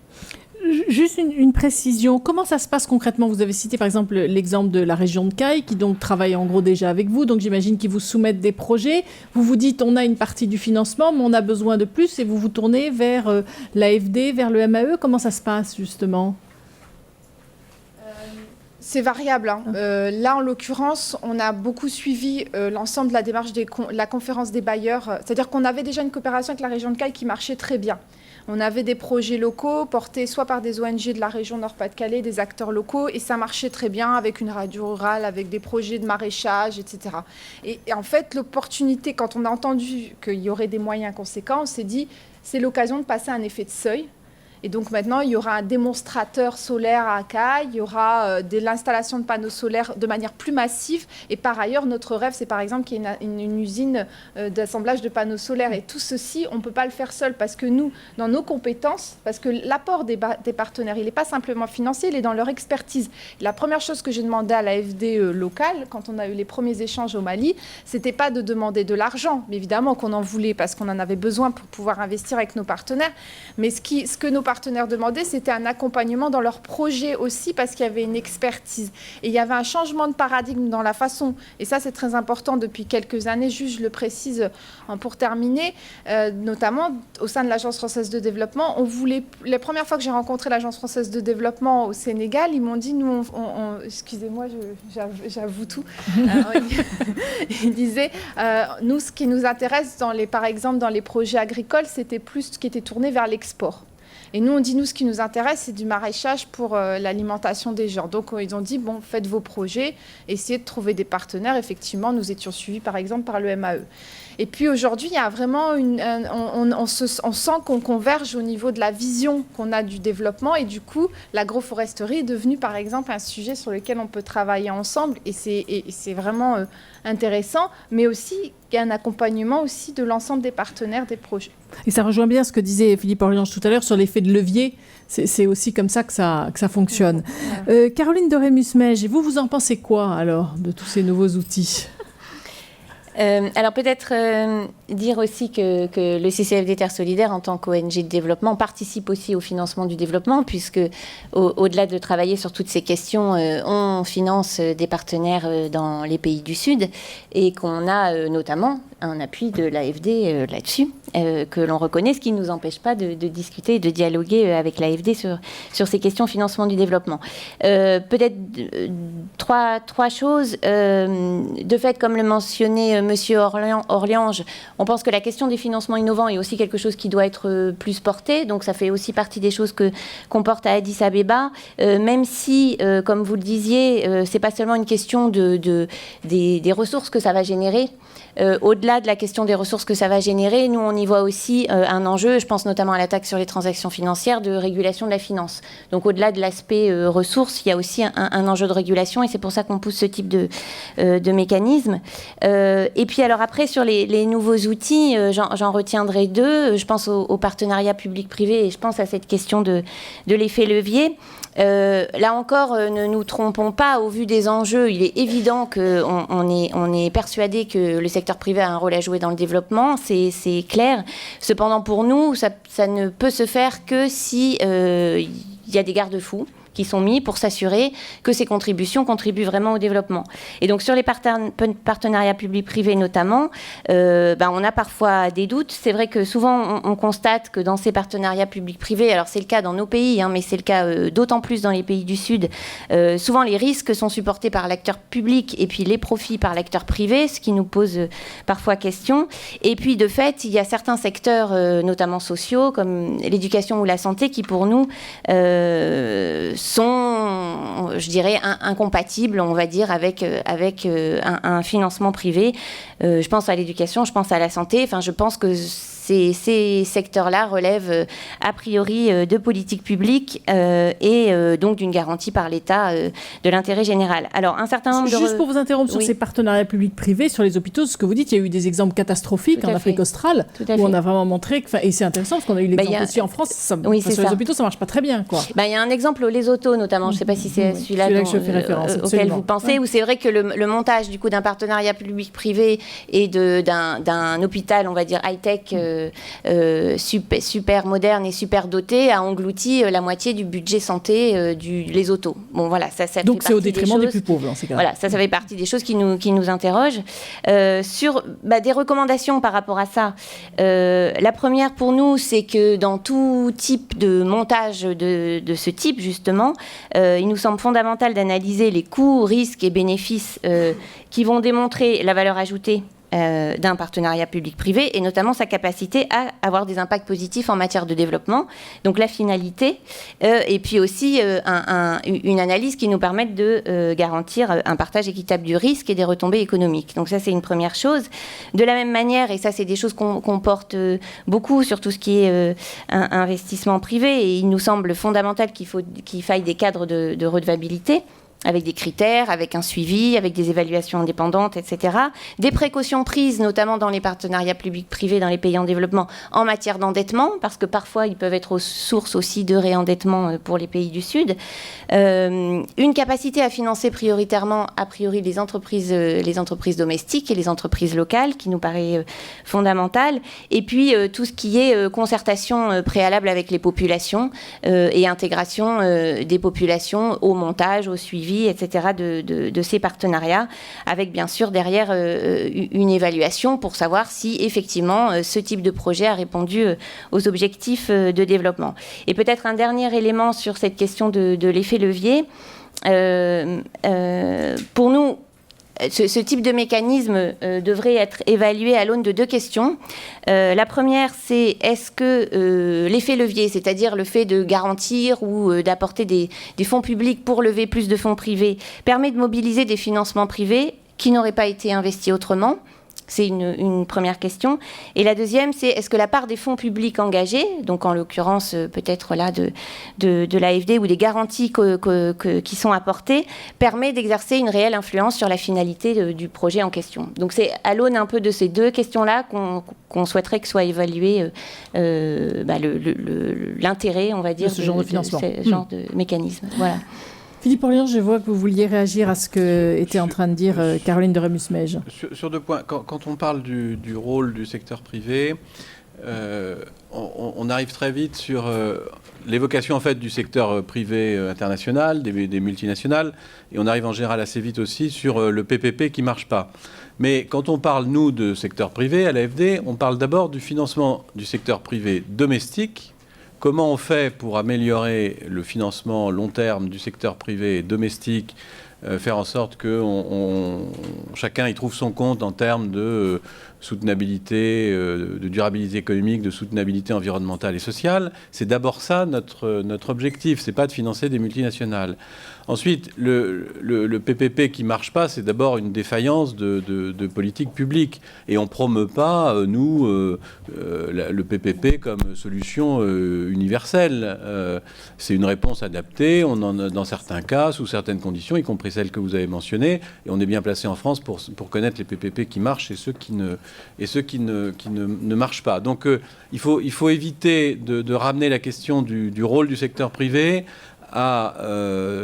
Juste une précision, comment ça se passe concrètement? Vous avez cité par exemple l'exemple de la région de Caille qui donc travaille en gros déjà avec vous, donc j'imagine qu'ils vous soumettent des projets. Vous vous dites on a une partie du financement mais on a besoin de plus et vous vous tournez vers l'AFD, vers le MAE. Comment ça se passe justement? C'est variable. Hein. Là, en l'occurrence, on a beaucoup suivi l'ensemble de la démarche de la conférence des bailleurs. C'est-à-dire qu'on avait déjà une coopération avec la région de Caille qui marchait très bien. On avait des projets locaux portés soit par des ONG de la région Nord-Pas-de-Calais, des acteurs locaux, et ça marchait très bien avec une radio rurale, avec des projets de maraîchage, etc. Et en fait, l'opportunité, quand on a entendu qu'il y aurait des moyens conséquents, on s'est dit, c'est l'occasion de passer un effet de seuil. Et donc maintenant, il y aura un démonstrateur solaire à Caille, il y aura de l'installation de panneaux solaires de manière plus massive. Et par ailleurs, notre rêve, c'est par exemple qu'il y ait une usine d'assemblage de panneaux solaires. Et tout ceci, on ne peut pas le faire seul parce que nous, dans nos compétences, parce que l'apport des partenaires, il n'est pas simplement financier, il est dans leur expertise. Et la première chose que j'ai demandé à l'AFD locale, quand on a eu les premiers échanges au Mali, c'était pas de demander de l'argent, mais évidemment qu'on en voulait parce qu'on en avait besoin pour pouvoir investir avec nos partenaires. Mais ce que nos partenaires demandaient, c'était un accompagnement dans leur projet aussi parce qu'il y avait une expertise. Et il y avait un changement de paradigme dans la façon, et ça c'est très important depuis quelques années, juste je le précise pour terminer, notamment au sein de l'Agence française de développement, la première fois que j'ai rencontré l'Agence française de développement au Sénégal, ils m'ont dit, nous, excusez-moi, j'avoue tout, ils disaient, nous ce qui nous intéresse, par exemple dans les projets agricoles, c'était plus ce qui était tourné vers l'export. Et nous, on dit, nous, ce qui nous intéresse, c'est du maraîchage pour l'alimentation des gens. Donc, ils ont dit, bon, faites vos projets, essayez de trouver des partenaires. Effectivement, nous étions suivis, par exemple, par le MAE. Et puis, aujourd'hui, il y a vraiment on sent qu'on converge au niveau de la vision qu'on a du développement. Et du coup, l'agroforesterie est devenue, par exemple, un sujet sur lequel on peut travailler ensemble. Et c'est vraiment intéressant, mais aussi il y a un accompagnement aussi de l'ensemble des partenaires des projets. Et ça rejoint bien ce que disait Philippe Orliange tout à l'heure sur l'effet de levier. C'est aussi comme ça que ça fonctionne. Caroline de Rémus-Mège, vous en pensez quoi alors de tous ces nouveaux outils ? Alors peut-être dire aussi que le CCFD Terre Solidaire, en tant qu'ONG de développement, participe aussi au financement du développement, puisque au-delà de travailler sur toutes ces questions, on finance des partenaires dans les pays du Sud et qu'on a notamment un appui de l'AFD là-dessus, que l'on reconnaît, ce qui ne nous empêche pas de discuter et de dialoguer avec l'AFD sur ces questions de financement du développement. Peut-être trois choses. De fait, comme le mentionnait Monsieur Orliange, on pense que la question des financements innovants est aussi quelque chose qui doit être plus porté. Donc, ça fait aussi partie des choses qu'on porte à Addis Abeba, même si, comme vous le disiez, c'est pas seulement une question des ressources que ça va générer. Au-delà de la question des ressources que ça va générer, nous, on y voit aussi un enjeu, je pense notamment à la taxe sur les transactions financières, de régulation de la finance. Donc, au-delà de l'aspect ressources, il y a aussi un enjeu de régulation et c'est pour ça qu'on pousse ce type de mécanisme. Et puis, alors après, sur les nouveaux outils, j'en retiendrai deux. Je pense au partenariat public-privé et je pense à cette question de l'effet levier. Là encore, ne nous trompons pas, au vu des enjeux, il est évident qu'on est persuadé que le secteur privé a un rôle à jouer dans le développement, c'est clair. Cependant, pour nous, ça ne peut se faire que si il y a des garde-fous qui sont mis pour s'assurer que ces contributions contribuent vraiment au développement. Et donc sur les partenariats publics-privés notamment, on a parfois des doutes. C'est vrai que souvent on constate que dans ces partenariats publics-privés, alors c'est le cas dans nos pays, mais c'est le cas d'autant plus dans les pays du Sud, souvent les risques sont supportés par l'acteur public et puis les profits par l'acteur privé, ce qui nous pose parfois question. Et puis de fait, il y a certains secteurs, notamment sociaux, comme l'éducation ou la santé, qui pour nous sont, je dirais, incompatibles, on va dire, avec un financement privé. Je pense à l'éducation, je pense à la santé. Enfin, je pense que ces secteurs-là relèvent a priori de politique publique et donc d'une garantie par l'État de l'intérêt général. Alors, un certain nombre Juste pour vous interrompre sur oui. ces partenariats publics-privés, sur les hôpitaux, ce que vous dites, il y a eu des exemples catastrophiques en Afrique australe, où on a vraiment montré, et c'est intéressant parce qu'on a eu l'exemple aussi en France, oui, sur les hôpitaux, ça ne marche pas très bien, quoi. Il y a un exemple au Lesotho, notamment, je ne sais pas si c'est celui-là que je fais référence, auquel vous pensez, où c'est vrai que le montage du coup d'un partenariat public-privé et d'un hôpital, on va dire high-tech, super moderne et super doté, a englouti la moitié du budget santé du Lesotho. Bon, voilà, ça donc c'est au détriment des plus pauvres dans ces cas-là. Voilà, ça fait partie des choses qui nous interrogent. Sur des recommandations par rapport à ça, la première pour nous, c'est que dans tout type de montage de ce type, justement, il nous semble fondamental d'analyser les coûts, risques et bénéfices qui vont démontrer la valeur ajoutée d'un partenariat public-privé et notamment sa capacité à avoir des impacts positifs en matière de développement, donc la finalité, et puis aussi une analyse qui nous permette de garantir un partage équitable du risque et des retombées économiques. Donc ça, c'est une première chose. De la même manière, et ça, c'est des choses qu'on porte beaucoup sur tout ce qui est investissement privé, et il nous semble fondamental qu'il faille des cadres de redevabilité, avec des critères, avec un suivi, avec des évaluations indépendantes, etc. Des précautions prises, notamment dans les partenariats publics-privés dans les pays en développement, en matière d'endettement, parce que parfois, ils peuvent être source aussi de réendettement pour les pays du Sud. Une capacité à financer prioritairement, a priori, les entreprises domestiques et les entreprises locales, qui nous paraît fondamentale. Et puis, tout ce qui est concertation préalable avec les populations et intégration des populations au montage, au suivi, etc., de ces partenariats, avec bien sûr derrière une évaluation pour savoir si effectivement ce type de projet a répondu aux objectifs de développement. Et peut-être un dernier élément sur cette question de l'effet levier. Pour nous, ce type de mécanisme devrait être évalué à l'aune de deux questions. La première, c'est est-ce que l'effet levier, c'est-à-dire le fait de garantir ou d'apporter des fonds publics pour lever plus de fonds privés, permet de mobiliser des financements privés qui n'auraient pas été investis autrement? C'est une première question. Et la deuxième, c'est est-ce que la part des fonds publics engagés, donc en l'occurrence peut-être là de l'AFD ou des garanties qui sont apportées, permet d'exercer une réelle influence sur la finalité du projet en question. Donc c'est à l'aune un peu de ces deux questions-là qu'on souhaiterait que soit évalué l'intérêt, on va dire, de ce genre de financement. Ce genre de mécanisme. Voilà. Philippe Orlian, je vois que vous vouliez réagir à ce que était en train de dire Caroline de Remusmège. Sur deux points. Quand on parle du rôle du secteur privé, on arrive très vite sur l'évocation en fait du secteur privé international, des multinationales, et on arrive en général assez vite aussi sur le PPP qui ne marche pas. Mais quand on parle, nous, de secteur privé, à l'AFD, on parle d'abord du financement du secteur privé domestique. Comment on fait pour améliorer le financement long terme du secteur privé domestique, faire en sorte que chacun y trouve son compte en termes de soutenabilité, de durabilité économique, de soutenabilité environnementale et sociale? C'est d'abord ça notre objectif, c'est pas de financer des multinationales. Ensuite, le PPP qui ne marche pas, c'est d'abord une défaillance de politique publique. Et on ne promeut pas, nous, le PPP comme solution universelle. C'est une réponse adaptée. On en a, dans certains cas, sous certaines conditions, y compris celles que vous avez mentionnées. Et on est bien placé en France pour connaître les PPP qui marchent et ceux qui ne marchent pas. Donc, il faut éviter de ramener la question du rôle du secteur privé à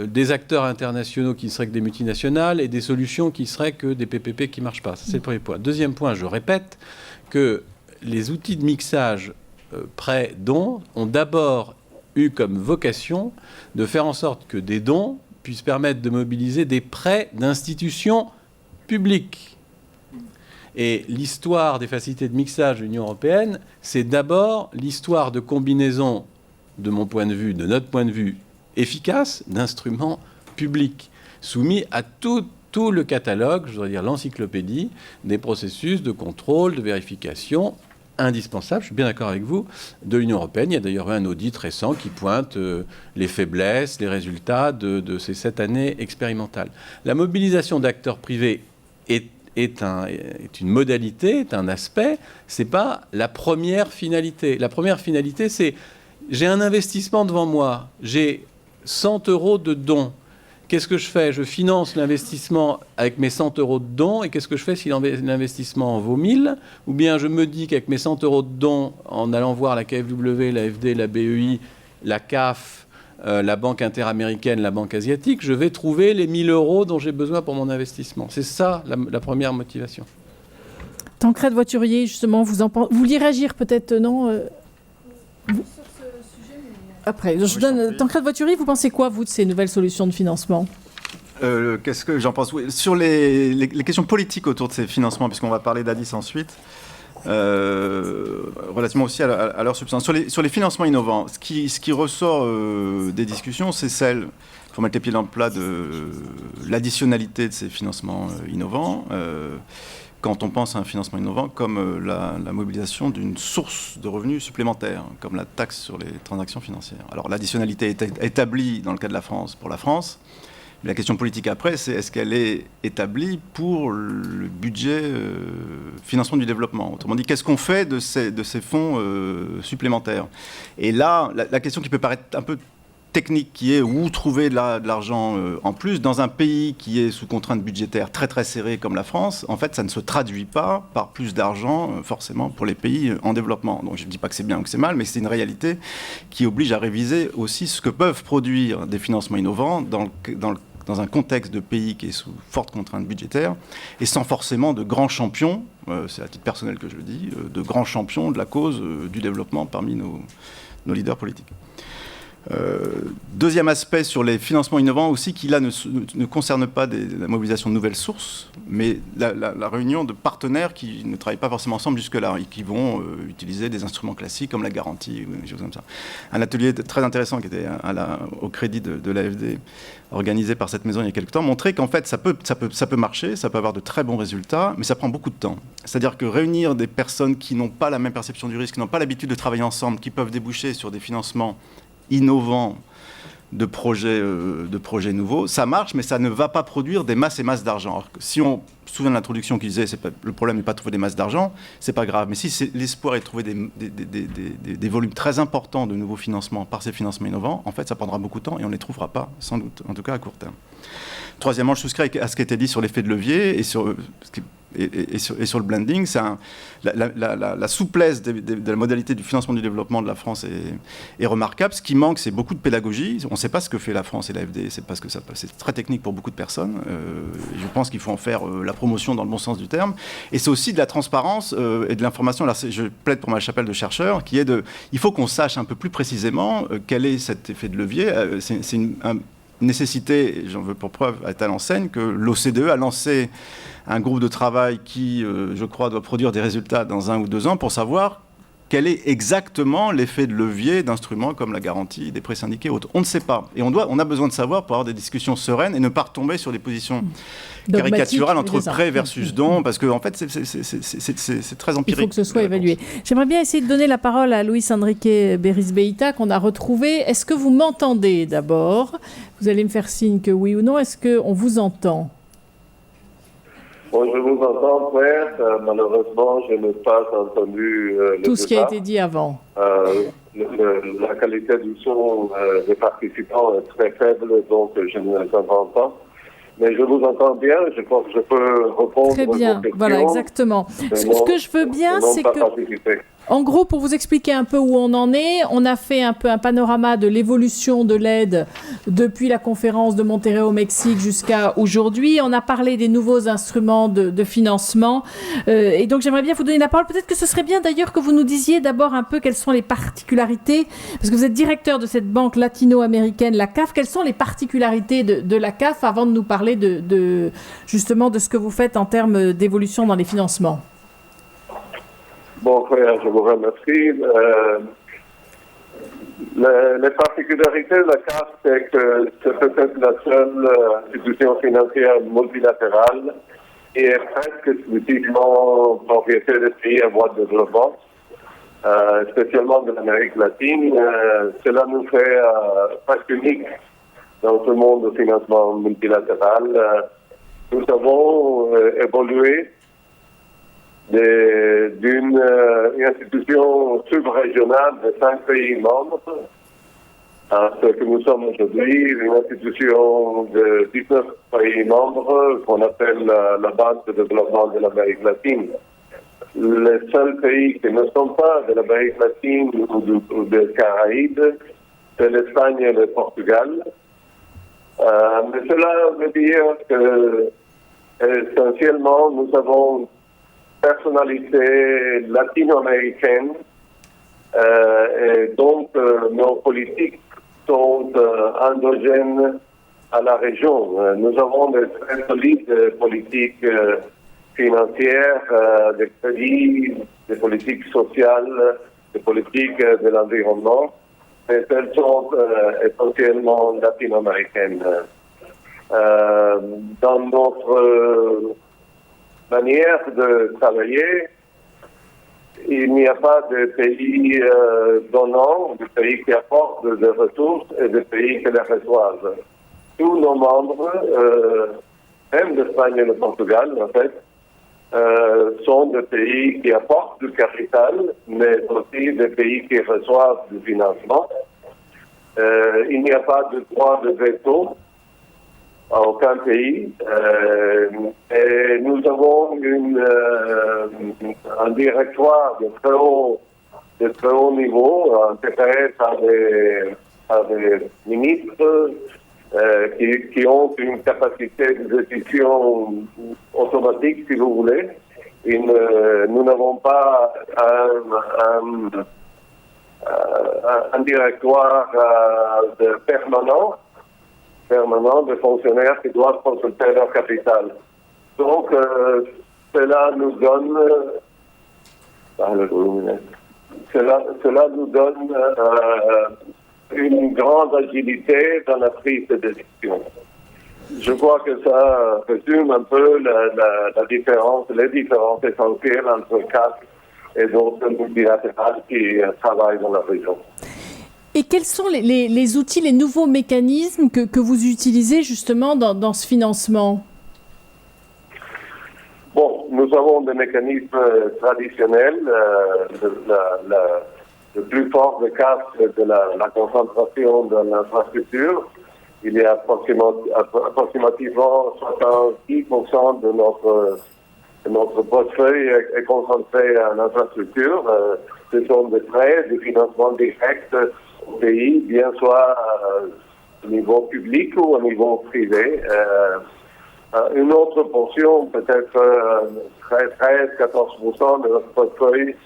des acteurs internationaux qui seraient que des multinationales et des solutions qui seraient que des PPP qui ne marchent pas. Ça, c'est le premier point. Deuxième point, je répète que les outils de mixage prêt-don ont d'abord eu comme vocation de faire en sorte que des dons puissent permettre de mobiliser des prêts d'institutions publiques. Et l'histoire des facilités de mixage de l'Union européenne, c'est d'abord l'histoire de combinaison, de mon point de vue, de notre point de vue, efficace d'instruments publics, soumis à tout le catalogue, je voudrais dire l'encyclopédie, des processus de contrôle, de vérification indispensable, je suis bien d'accord avec vous, de l'Union européenne. Il y a d'ailleurs un audit récent qui pointe les faiblesses, les résultats de ces 7 années expérimentales. La mobilisation d'acteurs privés est une modalité, est un aspect, ce n'est pas la première finalité. La première finalité, c'est j'ai un investissement devant moi, j'ai 100 € de dons. Qu'est-ce que je fais? Je finance l'investissement avec mes 100 € de dons. Et qu'est-ce que je fais si l'investissement en vaut 1000? Ou bien je me dis qu'avec mes 100 € de dons, en allant voir la KfW, la FD, la BEI, la CAF, la Banque interaméricaine, la Banque asiatique, je vais trouver les 1000 € dont j'ai besoin pour mon investissement. C'est ça la première motivation. Tancrède Voiturier, justement, vous vouliez réagir peut-être, non Après, je donne Tancrède Voiturier, vous pensez quoi, vous, de ces nouvelles solutions de financement? Qu'est-ce que j'en pense? Oui, sur les questions politiques autour de ces financements, puisqu'on va parler d'ADIS ensuite, relativement aussi à leur substance. Sur les financements innovants, ce qui ressort des discussions, c'est celle, il faut mettre les pieds dans le plat, de l'additionnalité de ces financements innovants. Quand on pense à un financement innovant comme la mobilisation d'une source de revenus supplémentaire, comme la taxe sur les transactions financières. Alors l'additionnalité est établie dans le cas de la France pour la France. Mais la question politique après, c'est est-ce qu'elle est établie pour le budget financement du développement? Autrement dit, qu'est-ce qu'on fait de ces fonds supplémentaires? Et là, la question qui peut paraître un peu technique, qui est où trouver de l'argent en plus dans un pays qui est sous contrainte budgétaire très très serrée comme la France. En fait, ça ne se traduit pas par plus d'argent forcément pour les pays en développement. Donc je ne dis pas que c'est bien ou que c'est mal, mais c'est une réalité qui oblige à réviser aussi ce que peuvent produire des financements innovants dans un contexte de pays qui est sous forte contrainte budgétaire et sans forcément de grands champions, c'est à titre personnel que je le dis, de grands champions de la cause du développement parmi nos leaders politiques. Deuxième aspect sur les financements innovants aussi, qui là ne concerne pas la mobilisation de nouvelles sources, mais la réunion de partenaires qui ne travaillent pas forcément ensemble jusque-là et qui vont utiliser des instruments classiques comme la garantie ou des choses comme ça. Un atelier très intéressant qui était au crédit de l'AFD, organisé par cette maison il y a quelques temps, montrait qu'en fait ça peut marcher, ça peut avoir de très bons résultats, mais ça prend beaucoup de temps. C'est-à-dire que réunir des personnes qui n'ont pas la même perception du risque, qui n'ont pas l'habitude de travailler ensemble, qui peuvent déboucher sur des financements innovants de projets nouveaux, ça marche, mais ça ne va pas produire des masses et masses d'argent. Alors que si on se souvient de l'introduction qui disait le problème n'est pas de trouver des masses d'argent, c'est pas grave. Mais si l'espoir est de trouver des volumes très importants de nouveaux financements par ces financements innovants, en fait, ça prendra beaucoup de temps et on ne les trouvera pas, sans doute, en tout cas à court terme. Troisièmement, je souscris à ce qui a été dit sur l'effet de levier et sur le blending. La souplesse de la modalité du financement du développement de la France est remarquable. Ce qui manque, c'est beaucoup de pédagogie. On ne sait pas ce que fait la France et l'AFD. C'est parce que c'est très technique pour beaucoup de personnes. Je pense qu'il faut en faire la promotion dans le bon sens du terme. Et c'est aussi de la transparence et de l'information. Là, je plaide pour ma chapelle de chercheurs, qui est il faut qu'on sache un peu plus précisément quel est cet effet de levier. C'est une nécessité, j'en veux pour preuve, est à l'enseigne que l'OCDE a lancé un groupe de travail qui, je crois, doit produire des résultats dans 1 ou 2 ans pour savoir quel est exactement l'effet de levier d'instruments comme la garantie, des prêts syndiqués et autres. On ne sait pas. Et on a besoin de savoir pour avoir des discussions sereines et ne pas retomber sur des positions caricaturales entre prêts versus dons, parce qu'en fait, c'est très empirique. Il faut que ce soit évalué. J'aimerais bien essayer de donner la parole à Luis Enrique Berisbeita, qu'on a retrouvé. Est-ce que vous m'entendez d'abord? Vous allez me faire signe que oui ou non. Est-ce qu'on vous entend? Bon, je vous entends, Claire. Malheureusement, je n'ai pas entendu tout ce qui a été dit avant. La qualité du son des participants est très faible, donc je ne les entends pas. Mais je vous entends bien, je pense que je peux répondre. Très bien, voilà, exactement. Ce que je veux bien, c'est que... En gros, pour vous expliquer un peu où on en est, on a fait un peu un panorama de l'évolution de l'aide depuis la conférence de Monterrey au Mexique jusqu'à aujourd'hui. On a parlé des nouveaux instruments de financement. Et donc, j'aimerais bien vous donner la parole. Peut-être que ce serait bien d'ailleurs que vous nous disiez d'abord un peu quelles sont les particularités, parce que vous êtes directeur de cette banque latino-américaine, la CAF. Quelles sont les particularités de la CAF avant de nous parler justement de ce que vous faites en termes d'évolution dans les financements? Bon, frère, je vous remercie. Les particularités de la CAF, c'est que c'est peut-être la seule institution financière multilatérale qui est presque exclusivement propriétaire des pays en voie de développement, spécialement de l'Amérique latine. Cela nous fait presque unique dans ce monde de financement multilatéral. Nous avons évolué d'une institution subrégionale de 5 pays membres à ce que nous sommes aujourd'hui, une institution de 19 pays membres qu'on appelle la Banque de développement de l'Amérique latine. Les seuls pays qui ne sont pas de l'Amérique latine ou des Caraïbes, c'est l'Espagne et le Portugal. Mais cela veut dire que essentiellement nous avons personnalité latino-américaine et donc nos politiques sont endogènes à la région. Nous avons des très solides politiques financières, des crédits, des politiques sociales, des politiques de l'environnement, mais elles sont essentiellement latino-américaines. Dans notre manière de travailler, il n'y a pas de pays donnants, de pays qui apportent des ressources et de pays qui les reçoivent. Tous nos membres, même l'Espagne et le Portugal, en fait, sont des pays qui apportent du capital, mais aussi des pays qui reçoivent du financement. Il n'y a pas de droit de veto à aucun pays. Et nous avons un directoire de très haut niveau, intégré par des ministres qui ont une capacité de décision automatique, si vous voulez. Nous n'avons pas un directoire permanent de fonctionnaires qui doivent consulter leur capital. Donc, cela nous donne une grande agilité dans la prise de décision. Je crois que ça résume un peu les différences essentielles entre CAF et d'autres multilatérales qui travaillent dans la région. Et quels sont les outils, les nouveaux mécanismes que vous utilisez justement dans ce financement? Bon, nous avons des mécanismes traditionnels. Le plus fort des cas, c'est de la concentration de l'infrastructure. Il y a approximativement 70% de notre portefeuille est concentré en infrastructure. Ce sont des prêts, des financements directs au pays, bien soit au niveau public ou au niveau privé. Une autre portion, peut-être 13-14% de notre portefeuille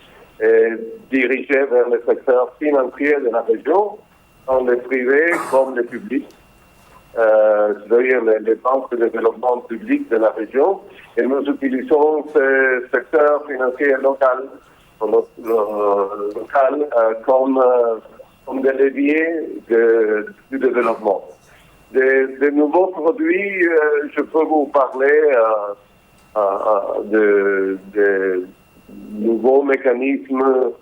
est dirigée vers le secteur financier de la région, tant les privés comme les publics, c'est-à-dire les banques de développement public de la région. Et nous utilisons ce secteur financier local comme des leviers du développement. Des nouveaux produits, je peux vous parler de nouveaux mécanismes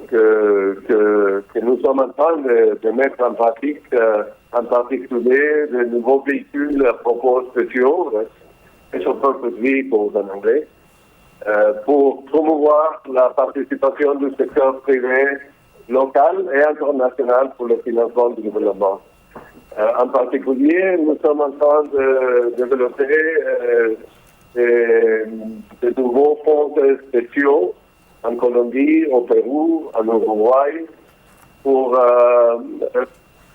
que nous sommes en train de mettre en pratique, en particulier de nouveaux véhicules à propos spéciaux, special purpose vehicles en anglais, pour promouvoir la participation du secteur privé local et international pour le financement du développement. En particulier, nous sommes en train de développer de nouveaux fonds spéciaux en Colombie, au Pérou, en Uruguay, pour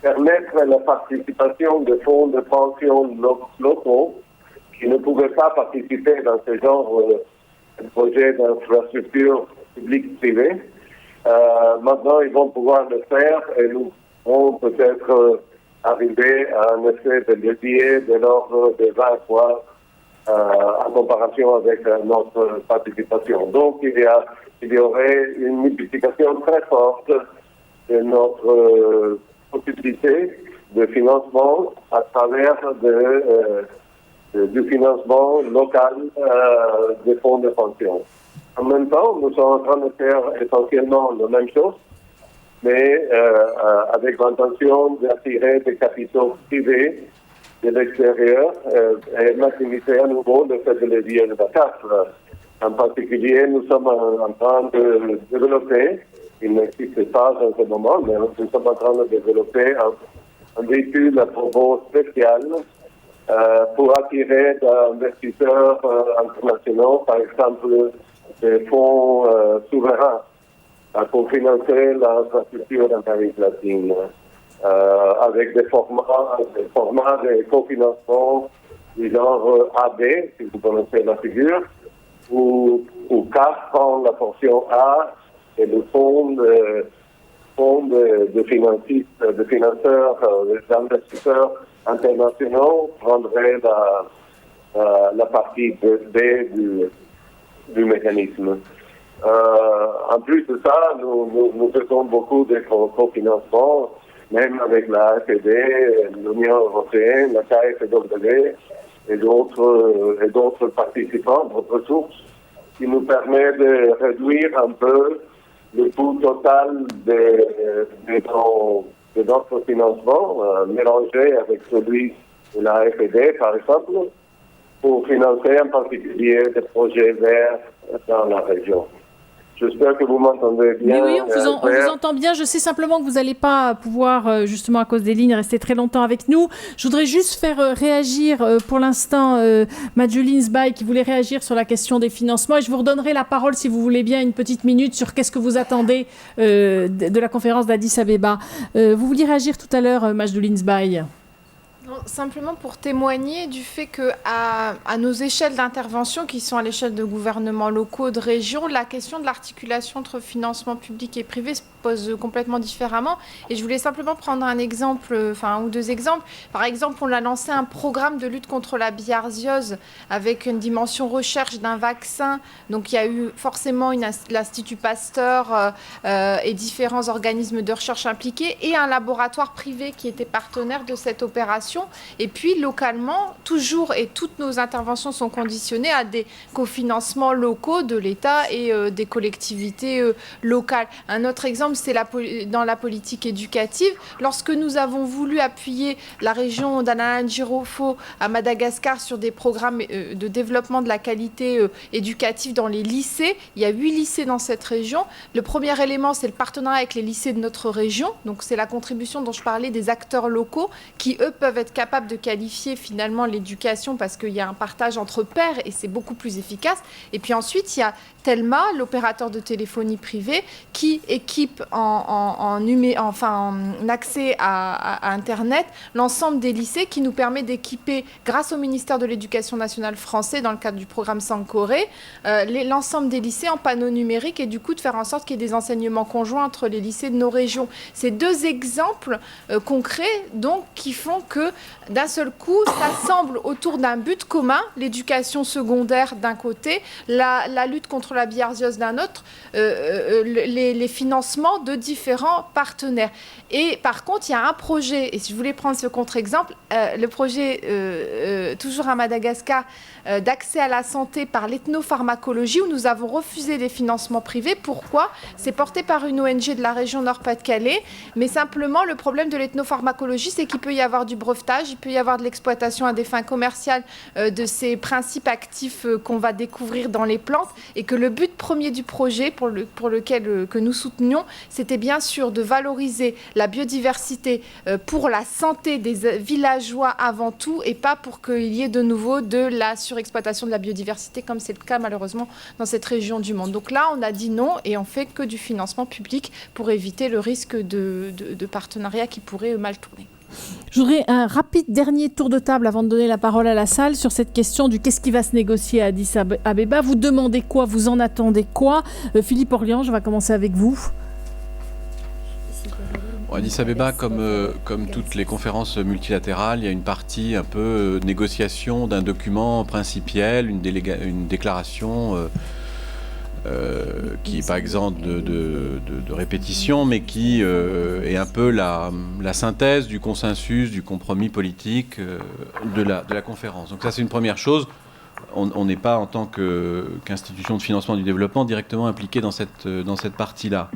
permettre la participation de fonds de pension locaux qui ne pouvaient pas participer dans ce genre de projet d'infrastructure publique-privée. Maintenant, ils vont pouvoir le faire et nous pourrons peut-être arriver à un effet de levier de l'ordre de 20 fois en comparaison avec notre participation. Donc, il y aurait une multiplication très forte de notre possibilité de financement à travers du financement local des fonds de pension. En même temps, nous sommes en train de faire essentiellement la même chose, mais avec l'intention d'attirer des capitaux privés de l'extérieur et maximiser à nouveau le fait de levier de la CAF. En particulier, nous sommes en train de développer, il n'existe pas en ce moment, mais nous sommes en train de développer un véhicule à propos spécial pour attirer d'investisseurs internationaux, par exemple des fonds souverains, pour financer l'infrastructure d'Amérique latine, avec des formats de cofinancement du genre AB, si vous connaissez la figure, où CAF prend la portion A et le fonds de financeurs, d'investisseurs internationaux prendrait la partie B du mécanisme. En plus de ça, nous faisons beaucoup de cofinancement, même avec la AFD, l'Union européenne, la KfW et d'autres participants, d'autres sources, qui nous permet de réduire un peu le coût total de notre financement, mélangé avec celui de la AFD, par exemple, pour financer en particulier des projets verts dans la région. J'espère que vous m'entendez bien. Oui, on vous entend bien. Je sais simplement que vous n'allez pas pouvoir, justement à cause des lignes, rester très longtemps avec nous. Je voudrais juste faire réagir pour l'instant Madjoline Sbaï qui voulait réagir sur la question des financements. Et je vous redonnerai la parole, si vous voulez bien, une petite minute sur qu'est-ce que vous attendez de la conférence d'Addis Abeba. Vous vouliez réagir tout à l'heure, Madjoline Sbaï? Simplement pour témoigner du fait qu'à nos échelles d'intervention, qui sont à l'échelle de gouvernements locaux, de régions, la question de l'articulation entre financement public et privé se pose complètement différemment. Et je voulais simplement prendre un exemple, un ou deux exemples. Par exemple, on a lancé un programme de lutte contre la bilharziose avec une dimension recherche d'un vaccin. Donc il y a eu forcément l'Institut Pasteur et différents organismes de recherche impliqués et un laboratoire privé qui était partenaire de cette opération. Et puis, localement, toujours, et toutes nos interventions sont conditionnées à des cofinancements locaux de l'État et des collectivités locales. Un autre exemple, c'est dans la politique éducative. Lorsque nous avons voulu appuyer la région d'Ananjirofo à Madagascar sur des programmes de développement de la qualité éducative dans les lycées, il y a 8 lycées dans cette région. Le premier élément, c'est le partenariat avec les lycées de notre région. Donc, c'est la contribution dont je parlais des acteurs locaux qui, eux, peuvent être capables de qualifier finalement l'éducation parce qu'il y a un partage entre pairs et c'est beaucoup plus efficace. Et puis ensuite, il y a Telma, l'opérateur de téléphonie privée, qui équipe en accès à Internet l'ensemble des lycées, qui nous permet d'équiper, grâce au ministère de l'Éducation nationale français, dans le cadre du programme Sankoré, l'ensemble des lycées en panneaux numériques et du coup de faire en sorte qu'il y ait des enseignements conjoints entre les lycées de nos régions. C'est deux exemples concrets donc qui font que d'un seul coup, ça semble autour d'un but commun, l'éducation secondaire d'un côté, la lutte contre la bilharziose d'un autre, les financements de différents partenaires. Et par contre, il y a un projet, et si je voulais prendre ce contre-exemple, le projet, toujours à Madagascar, d'accès à la santé par l'ethnopharmacologie, où nous avons refusé des financements privés. Pourquoi ? C'est porté par une ONG de la région Nord-Pas-de-Calais, mais simplement, le problème de l'ethnopharmacologie, c'est qu'il peut y avoir du brevetage, il peut y avoir de l'exploitation à des fins commerciales de ces principes actifs qu'on va découvrir dans les plantes, et que le but premier du projet que nous soutenions, c'était bien sûr de valoriser la biodiversité pour la santé des villageois avant tout, et pas pour qu'il y ait de nouveau de la surexploitation de la biodiversité, comme c'est le cas malheureusement dans cette région du monde. Donc là, on a dit non et on fait que du financement public pour éviter le risque de partenariat qui pourrait mal tourner. Je voudrais un rapide dernier tour de table avant de donner la parole à la salle sur cette question du qu'est-ce qui va se négocier à Addis Abeba. Vous demandez quoi? Vous en attendez quoi? Philippe Orlian, je vais commencer avec vous. Addis Abeba, comme toutes les conférences multilatérales, il y a une partie un peu négociation d'un document principiel, une déclaration qui n'est pas exempte de répétition, mais qui est un peu la synthèse du consensus, du compromis politique de la conférence. Donc ça, c'est une première chose. On n'est pas, en tant qu'institution de financement du développement, directement impliqué dans cette partie-là.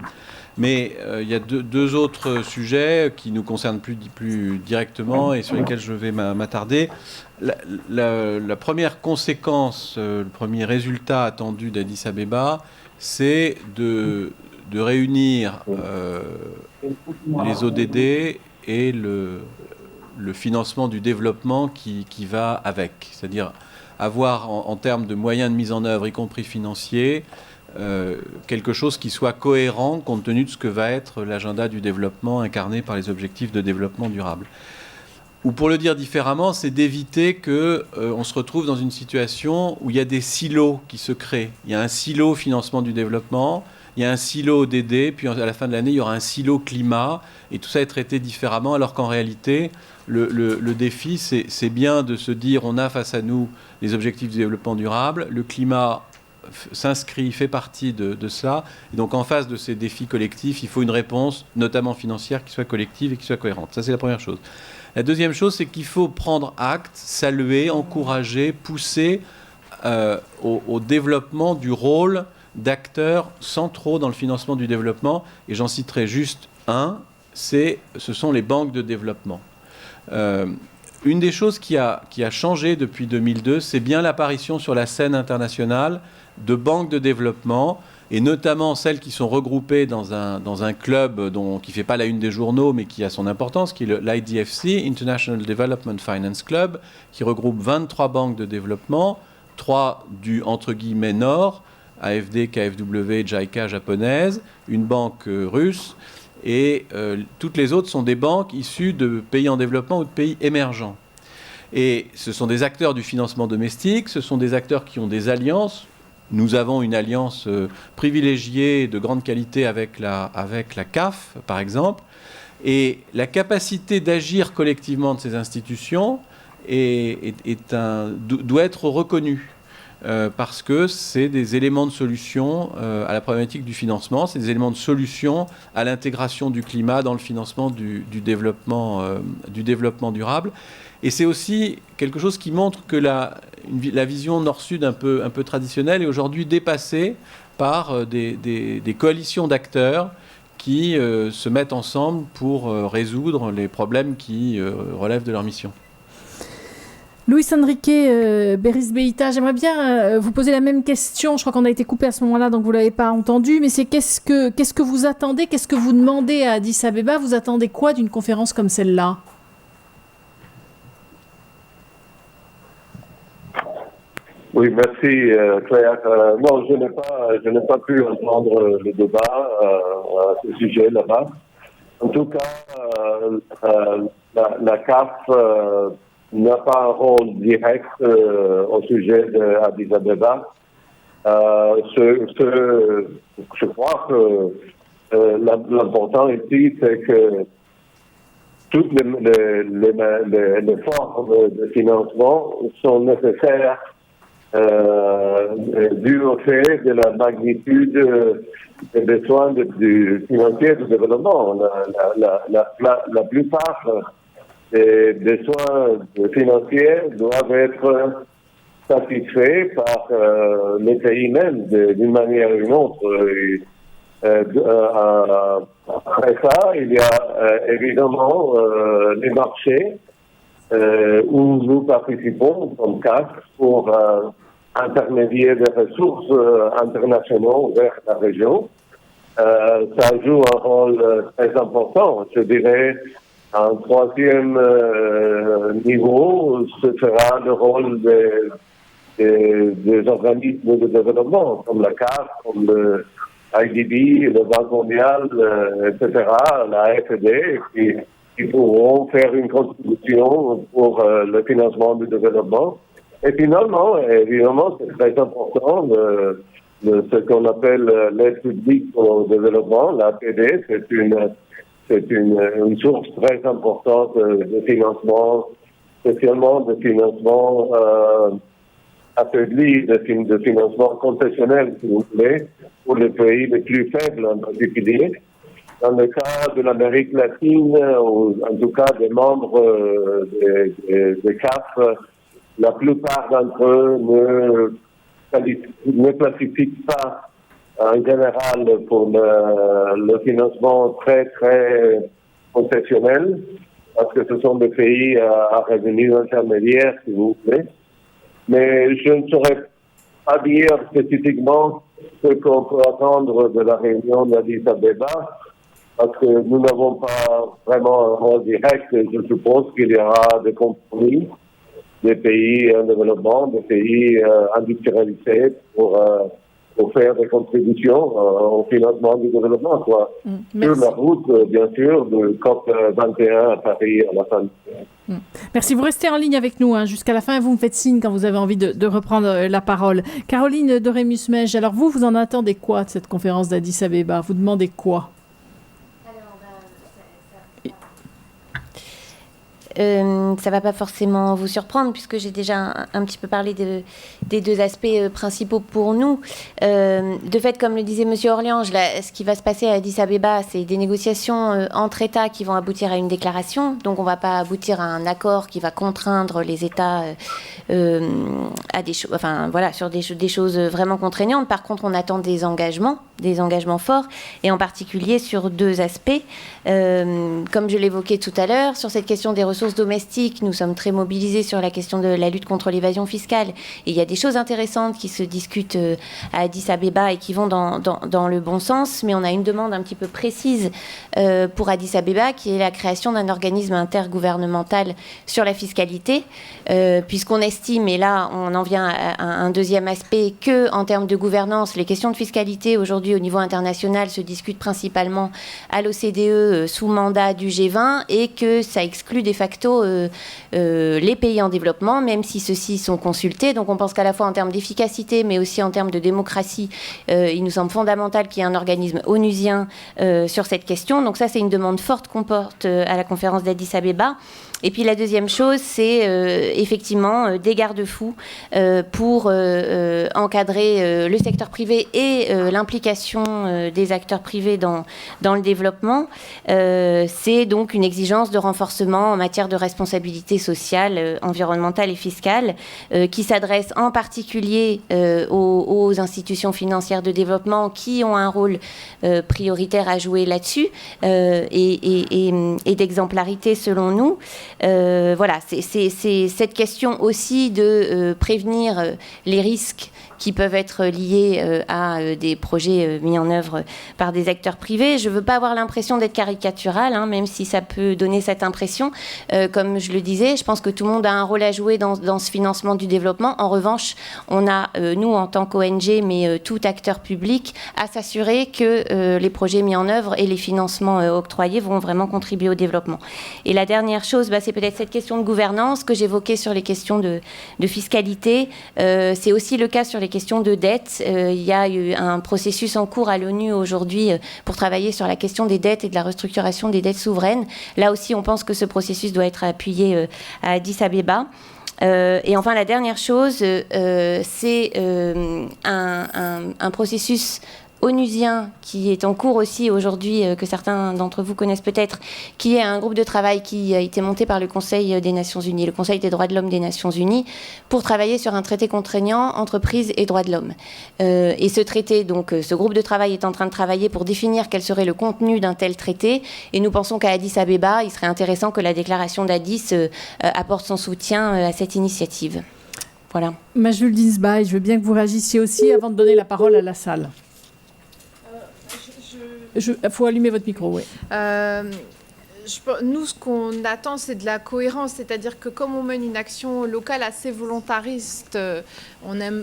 Mais il y a deux autres sujets qui nous concernent plus directement et sur lesquels je vais m'attarder. La première conséquence, le premier résultat attendu d'Addis Abeba, c'est de réunir les ODD et le financement du développement qui va avec. C'est-à-dire avoir en termes de moyens de mise en œuvre, y compris financiers, quelque chose qui soit cohérent compte tenu de ce que va être l'agenda du développement incarné par les objectifs de développement durable. Ou pour le dire différemment, c'est d'éviter qu'on se retrouve dans une situation où il y a des silos qui se créent. Il y a un silo financement du développement, il y a un silo ODD, puis à la fin de l'année, il y aura un silo climat, et tout ça est traité différemment, alors qu'en réalité, le défi, c'est bien de se dire, on a face à nous les objectifs du développement durable, le climat fait partie de cela. Et donc, en face de ces défis collectifs, il faut une réponse, notamment financière, qui soit collective et qui soit cohérente. Ça, c'est la première chose. La deuxième chose, c'est qu'il faut prendre acte, saluer, encourager, pousser au développement du rôle d'acteurs centraux dans le financement du développement. Et j'en citerai juste un, ce sont les banques de développement. Une des choses qui a changé depuis 2002, c'est bien l'apparition sur la scène internationale de banques de développement, et notamment celles qui sont regroupées dans un club qui ne fait pas la une des journaux, mais qui a son importance, qui est l'IDFC, International Development Finance Club, qui regroupe 23 banques de développement, 3 du, entre guillemets, Nord, AFD, KfW, JICA japonaise, une banque russe, et toutes les autres sont des banques issues de pays en développement ou de pays émergents. Et ce sont des acteurs du financement domestique, ce sont des acteurs qui ont des alliances. Nous avons une alliance privilégiée de grande qualité avec la CAF, par exemple. Et la capacité d'agir collectivement de ces institutions doit être reconnue. Parce que c'est des éléments de solution à la problématique du financement, c'est des éléments de solution à l'intégration du climat dans le financement du développement durable. Et c'est aussi quelque chose qui montre que la vision nord-sud un peu traditionnelle est aujourd'hui dépassée par des coalitions d'acteurs qui se mettent ensemble pour résoudre les problèmes qui relèvent de leur mission. Luis Enrique Berisbeita, j'aimerais bien vous poser la même question. Je crois qu'on a été coupé à ce moment-là, donc vous ne l'avez pas entendu. Mais c'est qu'est-ce que vous attendez, qu'est-ce que vous demandez à Addis Abeba? Vous attendez quoi d'une conférence comme celle-là? Oui, merci Claire. Non, je n'ai pas pu entendre le débat à ce sujet là-bas. En tout cas, la CAF n'a pas un rôle direct au sujet d'Addis Abeba. Je crois que l'important ici, c'est que toutes les formes de financement sont nécessaires dû au fait de la magnitude des besoins du financier de développement. La plupart des besoins financiers doivent être satisfaits par les pays même d'une manière ou d'une autre. Après ça, il y a évidemment les marchés où nous participons comme CAF pour intermédiaire des ressources internationaux vers la région. ça joue un rôle très important. Je dirais, un troisième niveau, ce sera le rôle des organismes de développement, comme la CAF, comme le IDB, le Banque mondiale, etc., la FED, qui pourront faire une contribution pour le financement du développement. Et finalement, évidemment, c'est très important, ce qu'on appelle l'aide publique au développement, l'APD, c'est une source très importante de financement, spécialement de financement affaibli, de financement concessionnel, si vous voulez, pour les pays les plus faibles en particulier. Dans le cas de l'Amérique latine, ou en tout cas des membres des CAF, la plupart d'entre eux ne classifient pas en général pour le financement très, très concessionnel, parce que ce sont des pays à revenus intermédiaires, si vous voulez. Mais je ne saurais pas dire spécifiquement ce qu'on peut attendre de la réunion d'Addis Abeba, parce que nous n'avons pas vraiment un rôle direct. Je suppose qu'il y aura des compromis des pays en développement, des pays industrialisés pour faire des contributions au financement du développement, quoi. Sur la route, bien sûr, de COP21 à Paris à la fin. Merci. Vous restez en ligne avec nous jusqu'à la fin. Vous me faites signe quand vous avez envie de reprendre la parole. Caroline de Rémus-Mège, alors vous en attendez quoi de cette conférence d'Addis Abeba? Vous demandez quoi? Ça va pas forcément vous surprendre puisque j'ai déjà un petit peu parlé des deux aspects principaux pour nous. De fait, comme le disait Monsieur Orliange, ce qui va se passer à Addis Abeba, c'est des négociations entre États qui vont aboutir à une déclaration. Donc, on va pas aboutir à un accord qui va contraindre les États à des choses, enfin voilà, sur des choses vraiment contraignantes. Par contre, on attend des engagements forts, et en particulier sur deux aspects. Comme je l'évoquais tout à l'heure, sur cette question des ressources domestiques, nous sommes très mobilisés sur la question de la lutte contre l'évasion fiscale. Et il y a des choses intéressantes qui se discutent à Addis Abeba et qui vont dans le bon sens, mais on a une demande un petit peu précise pour Addis Abeba, qui est la création d'un organisme intergouvernemental sur la fiscalité, puisqu'on estime, et là on en vient à un deuxième aspect, que en termes de gouvernance, les questions de fiscalité aujourd'hui au niveau international se discutent principalement à l'OCDE sous mandat du G20, et que ça exclut de facto les pays en développement, même si ceux-ci sont consultés. Donc on pense qu'à la fois en termes d'efficacité, mais aussi en termes de démocratie, il nous semble fondamental qu'il y ait un organisme onusien sur cette question. Donc ça, c'est une demande forte qu'on porte à la conférence d'Addis Abeba. Et puis la deuxième chose, c'est effectivement des garde-fous pour encadrer le secteur privé et l'implication des acteurs privés dans le développement. C'est donc une exigence de renforcement en matière de responsabilité sociale, environnementale et fiscale, qui s'adresse en particulier aux institutions financières de développement qui ont un rôle prioritaire à jouer là-dessus et d'exemplarité selon nous. Voilà, c'est cette question aussi de prévenir les risques qui peuvent être liés à des projets mis en œuvre par des acteurs privés. Je ne veux pas avoir l'impression d'être caricaturale, même si ça peut donner cette impression. Comme je le disais, je pense que tout le monde a un rôle à jouer dans ce financement du développement. En revanche, on a, nous, en tant qu'ONG, mais tout acteur public, à s'assurer que les projets mis en œuvre et les financements octroyés vont vraiment contribuer au développement. Et la dernière chose, c'est peut-être cette question de gouvernance que j'évoquais sur les questions de fiscalité. C'est aussi le cas sur les questions de dette. Il y a eu un processus en cours à l'ONU aujourd'hui pour travailler sur la question des dettes et de la restructuration des dettes souveraines. Là aussi, on pense que ce processus doit être appuyé à Addis Abeba. Et enfin, la dernière chose, c'est un processus onusien qui est en cours aussi aujourd'hui, que certains d'entre vous connaissent peut-être, qui est un groupe de travail qui a été monté par le Conseil des Nations Unies, le Conseil des droits de l'homme des Nations Unies, pour travailler sur un traité contraignant entreprises et droits de l'homme. Et ce traité, donc ce groupe de travail est en train de travailler pour définir quel serait le contenu d'un tel traité, et nous pensons qu'à Addis Abeba, il serait intéressant que la déclaration d'Addis apporte son soutien à cette initiative. Voilà. Majul Dinsbaï, je veux bien que vous réagissiez aussi avant de donner la parole à la salle. Il faut allumer votre micro, oui. Nous, ce qu'on attend, c'est de la cohérence, c'est-à-dire que comme on mène une action locale assez volontariste, on est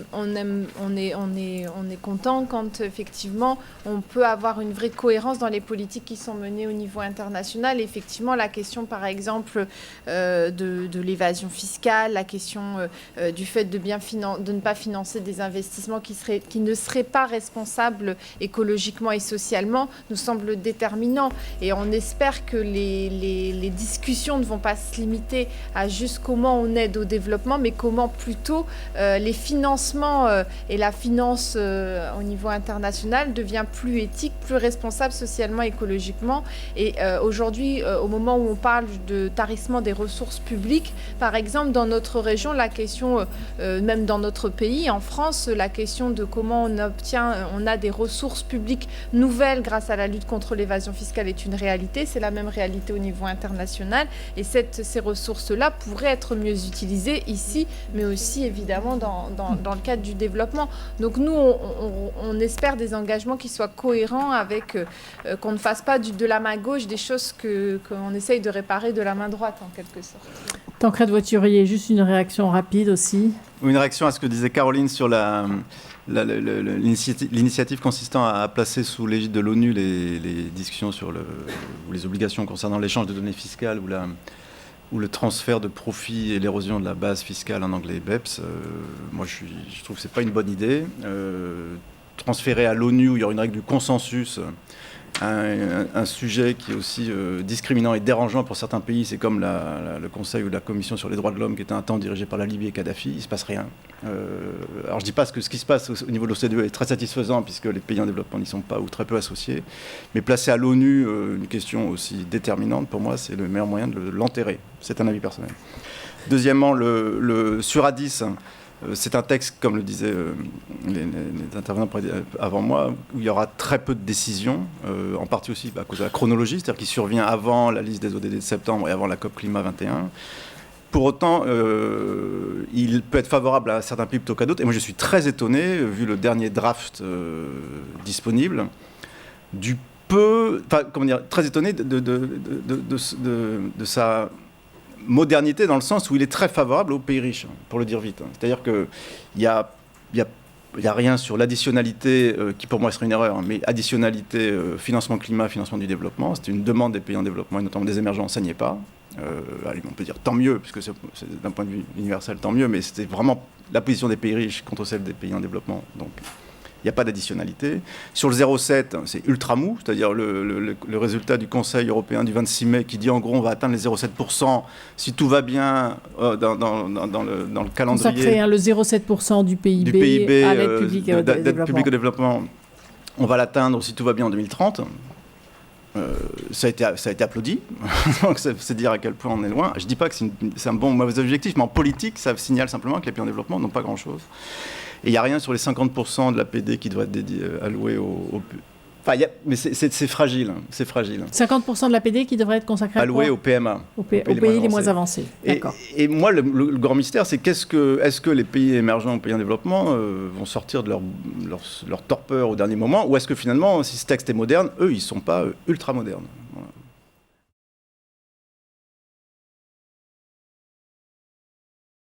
content quand effectivement on peut avoir une vraie cohérence dans les politiques qui sont menées au niveau international. Et effectivement, la question, par exemple, de l'évasion fiscale, la question du fait de ne pas financer des investissements qui ne seraient pas responsables écologiquement et socialement, nous semble déterminant. Et on espère que les discussions ne vont pas se limiter à juste comment on aide au développement, mais comment plutôt les financements et la finance au niveau international devient plus éthique, plus responsable socialement, écologiquement. Et aujourd'hui, au moment où on parle de tarissement des ressources publiques, par exemple, dans notre région, la question, même dans notre pays, en France, la question de comment on a des ressources publiques nouvelles grâce à la lutte contre l'évasion fiscale est une réalité. C'est la même réalité au niveau international, et ces ressources-là pourraient être mieux utilisées ici, mais aussi évidemment dans le cadre du développement. Donc nous, on espère des engagements qui soient cohérents avec, qu'on ne fasse pas de la main gauche des choses qu'on essaye de réparer de la main droite, en quelque sorte. Tancrède Voiturier, juste une réaction rapide aussi. Une réaction à ce que disait Caroline sur l'initiative consistant à placer sous l'égide de l'ONU les discussions ou les obligations concernant l'échange de données fiscales ou le transfert de profits et l'érosion de la base fiscale, en anglais BEPS. Moi, je trouve que ce n'est pas une bonne idée. Transférer à l'ONU, où il y aura une règle du consensus, un sujet qui est aussi discriminant et dérangeant pour certains pays, c'est comme le Conseil ou la Commission sur les droits de l'homme qui était un temps dirigé par la Libye et Kadhafi, il ne se passe rien. Alors je ne dis pas que ce qui se passe au niveau de l'OCDE est très satisfaisant puisque les pays en développement n'y sont pas ou très peu associés, mais placer à l'ONU une question aussi déterminante, pour moi, c'est le meilleur moyen de l'enterrer. C'est un avis personnel. Deuxièmement, sur Addis, c'est un texte, comme le disaient les intervenants avant moi, où il y aura très peu de décisions, en partie aussi à cause de la chronologie, c'est-à-dire qu'il survient avant la liste des ODD de septembre et avant la COP Climat 21. Pour autant, il peut être favorable à certains pays plutôt qu'à d'autres. Et moi, je suis très étonné, vu le dernier draft disponible, très étonné de sa modernité, dans le sens où il est très favorable aux pays riches, pour le dire vite. C'est-à-dire qu'il n'y a rien sur l'additionnalité, qui pour moi serait une erreur, mais additionnalité, financement climat, financement du développement. C'était une demande des pays en développement, et notamment des émergents, ça n'y est pas. Allez, on peut dire tant mieux, puisque c'est d'un point de vue universel, tant mieux, mais c'était vraiment la position des pays riches contre celle des pays en développement. Donc, il n'y a pas d'additionnalité. Sur le 0,7, c'est ultra mou, c'est-à-dire le résultat du Conseil européen du 26 mai qui dit en gros on va atteindre les 0,7% si tout va bien dans le calendrier. Consacré le 0,7% du PIB à l'aide publique au développement. On va l'atteindre si tout va bien en 2030. Ça a été applaudi, donc c'est dire à quel point on est loin. Je ne dis pas que c'est un bon ou mauvais objectif, mais en politique, ça signale simplement que les pays en développement n'ont pas grand-chose. Et il n'y a rien sur les 50% de l'APD qui doit être alloué Enfin, mais c'est fragile, c'est fragile. 50% de l'APD qui devrait être consacré alloué au PMA. Aux pays les moins avancés. D'accord. Et moi, le grand mystère, c'est est-ce que les pays émergents, les pays en développement vont sortir de leur torpeur au dernier moment, ou est-ce que finalement, si ce texte est moderne, eux, ils ne sont pas ultra modernes.